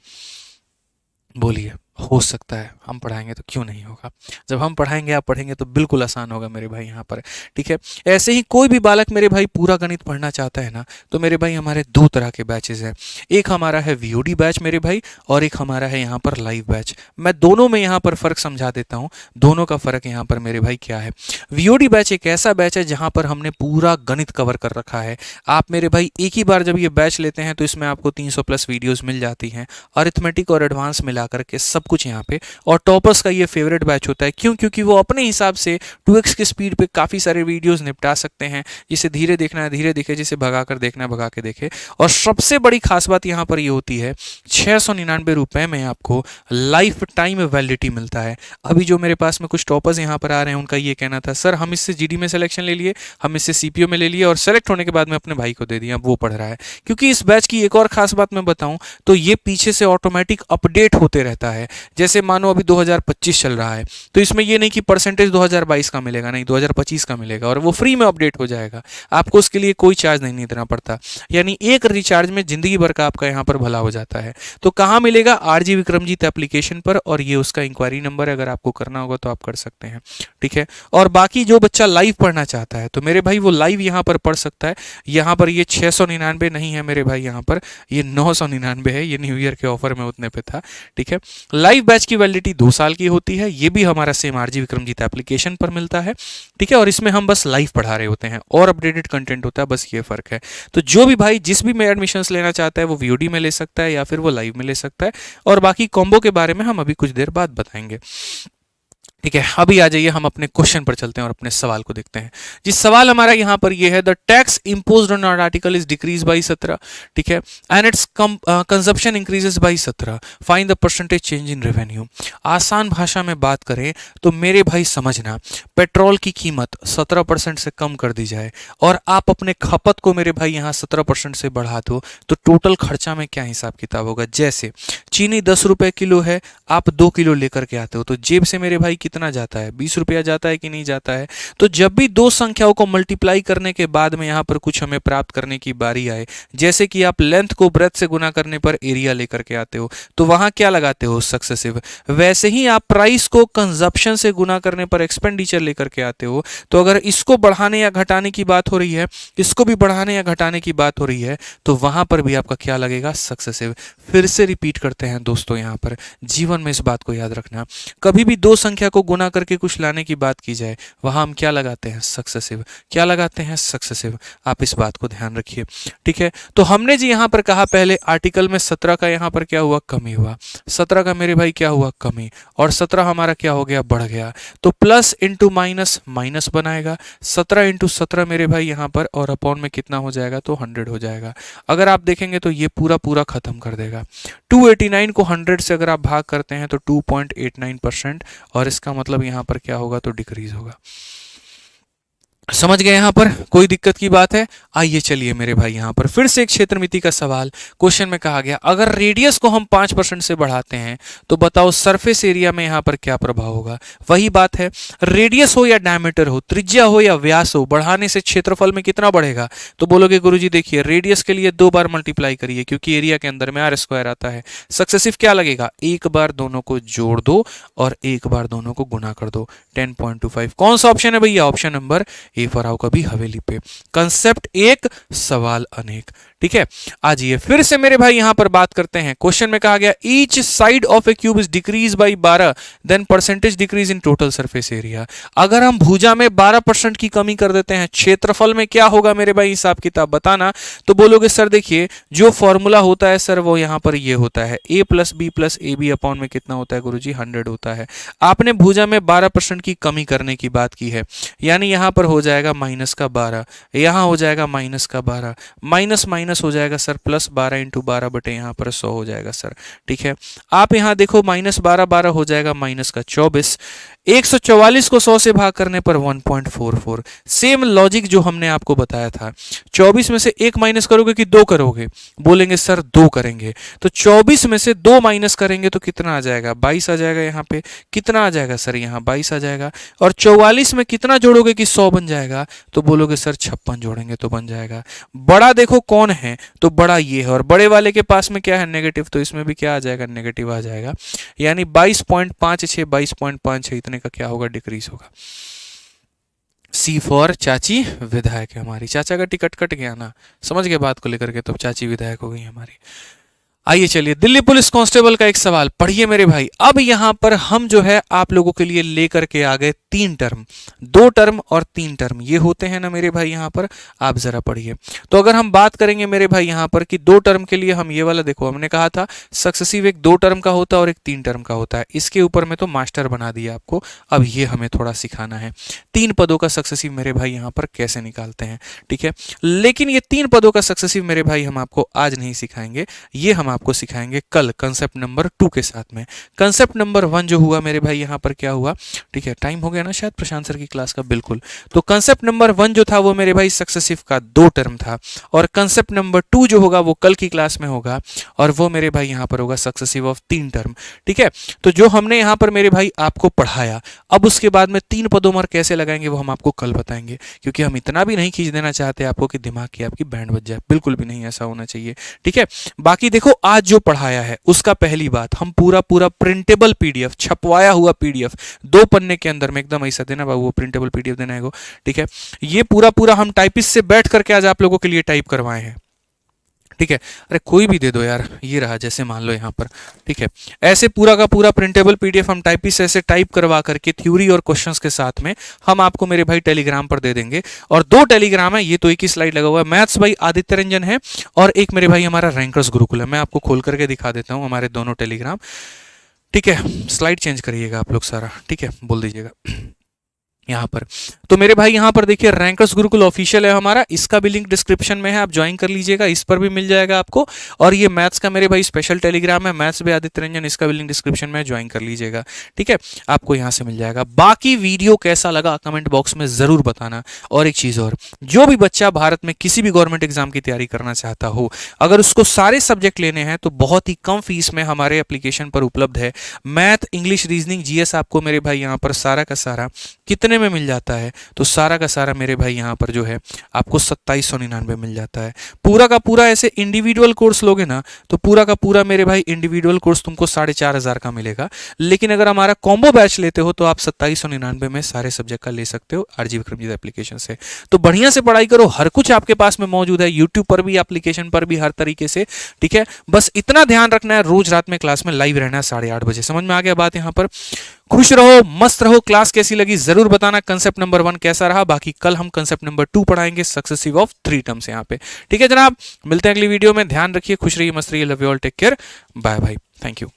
बोलिए, हो सकता है, हम पढ़ाएंगे तो क्यों नहीं होगा। जब हम पढ़ाएंगे आप पढ़ेंगे तो बिल्कुल आसान होगा मेरे भाई यहाँ पर। ठीक है, ऐसे ही कोई भी बालक मेरे भाई पूरा गणित पढ़ना चाहता है ना, तो मेरे भाई हमारे 2 तरह के बैचेस हैं। एक हमारा है वीओडी बैच मेरे भाई, और एक हमारा है यहाँ पर लाइव बैच। मैं दोनों में यहाँ पर फ़र्क समझा देता हूँ। दोनों का फ़र्क यहाँ पर मेरे भाई क्या है। वीओडी बैच एक ऐसा बैच है जहाँ पर हमने पूरा गणित कवर कर रखा है। आप मेरे भाई एक ही बार जब ये बैच लेते हैं तो इसमें आपको 300+ वीडियोज़ मिल जाती हैं, अरिथमेटिक और एडवांस मिला करके सब कुछ यहाँ पे। और टॉपर्स का ये फेवरेट बैच होता है, क्यों, क्योंकि वो अपने हिसाब से 2x की स्पीड पे काफ़ी सारे वीडियोस निपटा सकते हैं। जिसे धीरे देखना है धीरे देखे, जिसे भगा कर देखना है भगा के देखे। और सबसे बड़ी खास बात यहाँ पर ये होती है, 699 रुपये में आपको लाइफ टाइम वैलिडिटी मिलता है। अभी जो मेरे पास में कुछ टॉपर्स यहाँ पर आ रहे हैं, उनका ये कहना था सर हम इससे जीडी में सिलेक्शन ले लिए, हम इससे सीपीओ में ले लिए, और सेलेक्ट होने के बाद में अपने भाई को दे दिया, वो पढ़ रहा है। क्योंकि इस बैच की एक और खास बात मैं बताऊं तो ये पीछे से ऑटोमेटिक अपडेट होते रहता है। जैसे मानो अभी 2025 चल रहा है, तो इसमें ये नहीं कि परसेंटेज 2022 का मिलेगा, नहीं 2025 का मिलेगा और वो फ्री में अपडेट हो जाएगा, आपको उसके लिए कोई चार्ज नहीं देना पड़ता। यानी एक रिचार्ज में जिंदगी भर का आपका यहाँ पर भला हो जाता है। तो कहाँ मिलेगा? आरजी विक्रमजीत एप्लीकेशन पर, और ये उसका इंक्वायरी नंबर है, अगर आपको करना होगा तो आप कर सकते हैं, ठीक है। और बाकी जो बच्चा लाइव पढ़ना चाहता है तो मेरे भाई वो लाइव यहाँ पर पढ़ सकता है। यहाँ पर ये 699 नहीं है मेरे भाई, यहाँ पर ये 999 है, ये न्यू ईयर के ऑफर में उतने पे था, ठीक है। लाइव बैच की वैलिडिटी 2 साल की होती है, ये भी हमारा सेम आरजी विक्रमजीत एप्लीकेशन पर मिलता है, ठीक है। और इसमें हम बस लाइव पढ़ा रहे होते हैं और अपडेटेड कंटेंट होता है, बस ये फर्क है। तो जो भी भाई जिस भी में एडमिशंस लेना चाहता है वो वीओडी में ले सकता है या फिर वो लाइव में ले सकता है, और बाकी कॉम्बो के बारे में हम अभी कुछ देर बाद बताएंगे, ठीक है। अभी आ जाइए, हम अपने क्वेश्चन पर चलते हैं और अपने सवाल को देखते हैं। जिस सवाल हमारा यहाँ पर ये है, the tax imposed on article is decrease by 17, ठीक है, and it's consumption increases by 17, find the percentage change in revenue. आसान भाषा में बात करें तो मेरे भाई समझना, पेट्रोल की कीमत 17% से कम कर दी जाए और आप अपने खपत को मेरे भाई यहाँ 17% से बढ़ा दो, तो टोटल खर्चा में क्या हिसाब किताब होगा। जैसे चीनी 10 रुपए किलो है, आप 2 किलो लेकर के आते हो, तो जेब से मेरे भाई कितना जाता है? 20 रुपया जाता है कि नहीं जाता है? तो जब भी दो संख्याओं को मल्टीप्लाई करने के बाद में यहाँ पर कुछ हमें प्राप्त करने की बारी आए, जैसे कि आप लेंथ को ब्रेथ से गुना करने पर एरिया लेकर के आते हो, तो वहां क्या लगाते हो? सक्सेसिव। वैसे ही आप प्राइस को कंजप्शन से गुना करने पर एक्सपेंडिचर लेकर के आते हो, तो अगर इसको बढ़ाने या घटाने की बात हो रही है, इसको भी बढ़ाने या घटाने की बात हो रही है, तो वहां पर भी आपका क्या लगेगा? सक्सेसिव। फिर से रिपीट करते हैं दोस्तों, यहाँ पर जीवन में इस बात को याद रखना, कभी भी दो संख्या को गुना करके कुछ लाने की बात की जाए, वहां हम क्या लगाते हैं? सक्सेसिव। क्या लगाते हैं? सक्सेसिव। आप इस बात को ध्यान रखिए, ठीक है। तो हमने जी यहाँ पर कहा पहले आर्टिकल में 17 का यहाँ पर क्या हुआ? कमी हुआ। 17 का मेरे भाई क्या हुआ? कमी। और 17 हमारा क्या हो गया? बढ़ गया। तो प्लस इंटू माइनस माइनस बनाएगा, 17 इंटू 17 मेरे भाई यहाँ पर, और अपॉन में कितना हो जाएगा? तो 100 हो जाएगा। अगर आप देखेंगे तो ये पूरा पूरा खत्म कर देगा। 289 को 100 से अगर आप भाग करते हैं तो 2.89%, और इसका मतलब यहाँ पर क्या होगा? तो डिक्रीज होगा। समझ गए? यहाँ पर कोई दिक्कत की बात है? आइए चलिए मेरे भाई, यहाँ पर फिर से एक क्षेत्र मिति का सवाल। क्वेश्चन में कहा गया, अगर रेडियस को हम 5% से बढ़ाते हैं तो बताओ सरफेस एरिया में यहाँ पर क्या प्रभाव होगा। वही बात है, रेडियस हो या डायमीटर हो, त्रिज्या हो या व्यास हो, बढ़ाने से क्षेत्रफल में कितना बढ़ेगा? तो बोलोगे गुरुजी देखिए, रेडियस के लिए 2 बार मल्टीप्लाई करिए, क्योंकि एरिया के अंदर में r² आता है। सक्सेसिव क्या लगेगा? एक बार दोनों को जोड़ दो और एक बार दोनों को गुना कर दो, 10.25। कौन सा ऑप्शन है भैया? ऑप्शन नंबर ए फॉर आओ कभी हवेली पे। कंसेप्ट एक, सवाल अनेक, ठीक है। आइए फिर से मेरे भाई यहां पर बात करते हैं। क्वेश्चन में कहा गया, each side of a cube is decrease by 12, then percentage decrease in total surface area. अगर हम भुजा में 12% की कमी कर देते हैं, क्षेत्रफल में क्या होगा मेरे भाई? हिसाब किताब बताना। तो बोलोगे सर देखिए, जो फॉर्मूला होता है सर वो यहां पर ये होता है, a plus B plus A B upon में कितना होता है गुरुजी? 100 होता है। आपने भुजा में 12% की कमी करने की बात की है, यानी यहां पर हो जाएगा माइनस का 12, यहां हो जाएगा माइनस का 12, माइनस माइनस हो जाएगा सर प्लस 12 इंटू 12 बटे यहाँ पर 100 हो जाएगा सर, ठीक है। आप यहाँ देखो माइनस 12 12 हो जाएगा माइनस का 24, 144 को 100 से भाग करने पर 1.44। सेम लॉजिक जो हमने आपको बताया था, 24 में से 1 माइनस करोगे कि 2 करोगे? बोलेंगे सर 2 करेंगे। तो 24 में से 2 माइनस करेंगे तो कितना आ जाएगा? 22 आ जाएगा। यहाँ पे कितना आ जाएगा सर? यहाँ 22 आ जाएगा। और 44 में कितना जोड़ोगे कि 100 बन जाएगा? तो बोलोगे सर 56 जोड़ेंगे तो बन जाएगा। बड़ा देखो कौन है? तो बड़ा ये है, और बड़े वाले के पास में क्या है? नेगेटिव, तो इसमें भी क्या आ जाएगा? नेगेटिव आ जाएगा। यानी 22.56 22.5 इतने का क्या होगा? डिक्रीज होगा। सी फॉर चाची विधायक है हमारी। चाचा का टिकट कट गया ना, समझ गए बात को लेकर के, तो चाची विधायक हो गई हमारी। आइए चलिए, दिल्ली पुलिस कांस्टेबल का एक सवाल पढ़िए मेरे भाई। अब यहां पर हम जो है आप लोगों के लिए लेकर के आ गए 3 टर्म, 2 टर्म और 3 टर्म, ये होते हैं ना मेरे भाई। यहां पर आप जरा पढ़िए। तो अगर हम बात करेंगे मेरे भाई यहां पर कि 2 टर्म के लिए हम ये वाला देखो, हमने कहा था सक्सेसिव एक 2 टर्म का होता है और एक 3 टर्म का होता है। इसके ऊपर में तो मास्टर बना दिया आपको, अब ये हमें थोड़ा सिखाना है 3 पदों का सक्सेसिव मेरे भाई यहां पर कैसे निकालते हैं, ठीक है। लेकिन ये 3 पदों का सक्सेसिव मेरे भाई हम आपको आज नहीं सिखाएंगे, ये हम आपको सिखाएंगे कल कंसेप्ट नंबर 2 के साथ में। कंसेप्ट नंबर 1 जो हुआ मेरे भाई यहाँ पर क्या हुआ, ठीक है, टाइम हो गया ना शायद प्रशांत सर की क्लास का, बिल्कुल। तो कंसेप्ट नंबर 1 जो था वो मेरे भाई सक्सेसिव का 2 टर्म था, और कंसेप्ट नंबर 2 जो होगा वो कल की क्लास में होगा, और वो मेरे भाई यहाँ पर होगा सक्सेसिव ऑफ 3 टर्म, ठीक है। तो जो हमने यहाँ पर मेरे भाई आपको पढ़ाया, अब उसके बाद में 3 पदों कैसे लगाएंगे वो हम आपको कल बताएंगे, क्योंकि हम इतना भी नहीं खींच देना चाहते आपको कि दिमाग की आपकी बैंड बज जाए, बिल्कुल भी नहीं ऐसा होना चाहिए, ठीक है। बाकी देखो आज जो पढ़ाया है उसका पहली बात, हम पूरा प्रिंटेबल पीडीएफ, छपवाया हुआ पीडीएफ 2 पन्ने के अंदर में, एकदम ऐसा देना बाबू, वो प्रिंटेबल पीडीएफ देना है वो, ठीक है। ये पूरा हम टाइपिस्ट से बैठ करके आज आप लोगों के लिए टाइप करवाए हैं, ठीक है। अरे कोई भी दे दो यार, ये रहा जैसे मान लो यहाँ पर, ठीक है। ऐसे पूरा का पूरा प्रिंटेबल पीडीएफ हम टाइपिस्ट से ऐसे टाइप करवा करके थ्योरी और क्वेश्चंस के साथ में हम आपको मेरे भाई टेलीग्राम पर दे देंगे। और 2 टेलीग्राम है, ये तो एक ही स्लाइड लगा हुआ है, मैथ्स भाई आदित्य रंजन है, और एक मेरे भाई हमारा रैंकर्स गुरुकुल है। मैं आपको खोल करके दिखा देता हूँ हमारे दोनों टेलीग्राम, ठीक है। स्लाइड चेंज करिएगा आप लोग सारा, ठीक है, बोल दीजिएगा यहाँ पर। तो मेरे भाई यहाँ पर देखिए रैंकर्स गुरुकुल ऑफिशियल है हमारा, इसका भी लिंक डिस्क्रिप्शन में है, आप ज्वाइन कर लीजिएगा, इस पर भी मिल जाएगा आपको। और ये मैथ्स का मेरे भाई स्पेशल टेलीग्राम है, मैथ्स भी आदित्य रंजन, इसका भी लिंक डिस्क्रिप्शन में ज्वाइन कर लीजिएगा, ठीक है, आपको यहाँ से मिल जाएगा। बाकी वीडियो कैसा लगा कमेंट बॉक्स में जरूर बताना। और एक चीज और, जो भी बच्चा भारत में किसी भी गवर्नमेंट एग्जाम की तैयारी करना चाहता हो, अगर उसको सारे सब्जेक्ट लेने हैं तो बहुत ही कम फीस में हमारे एप्लीकेशन पर उपलब्ध है। मैथ, इंग्लिश, रीजनिंग, जीएस आपको मेरे भाई यहाँ पर सारा का सारा कितने में मिल जाता है, तो सारा का सारा मेरे भाई यहाँ पर जो है आपको 2799 मिल जाता है। पूरा का पूरा ऐसे इंडिविजुअल कोर्स लोगे ना तो पूरा का पूरा मेरे भाई इंडिविजुअल कोर्स तुमको 4500 का मिलेगा, लेकिन अगर हमारा कॉम्बो बैच लेते हो तो आप 2799 में सारे सब्जेक्ट का ले सकते हो आरजी विक्रमजीत एप्लीकेशन से। तो बढ़िया से पढ़ाई करो, हर कुछ आपके पास में मौजूद है, यूट्यूब पर भी, एप्लीकेशन पर भी, हर तरीके से, ठीक है। बस इतना ध्यान रखना है, रोज रात में क्लास में लाइव रहना है 8:30 बजे। समझ में आ गया बात यहाँ पर? खुश रहो, मस्त रहो। क्लास कैसी लगी जरूर बताना। कंसेप्ट नंबर 1 कैसा रहा, बाकी कल हम कंसेप्ट नंबर 2 पढ़ाएंगे सक्सेसिव ऑफ 3 टर्म्स यहाँ पे, ठीक है जनाब। मिलते हैं अगली वीडियो में, ध्यान रखिए, खुश रहिए, मस्त रहिए, love you all, take care, bye bye, thank you.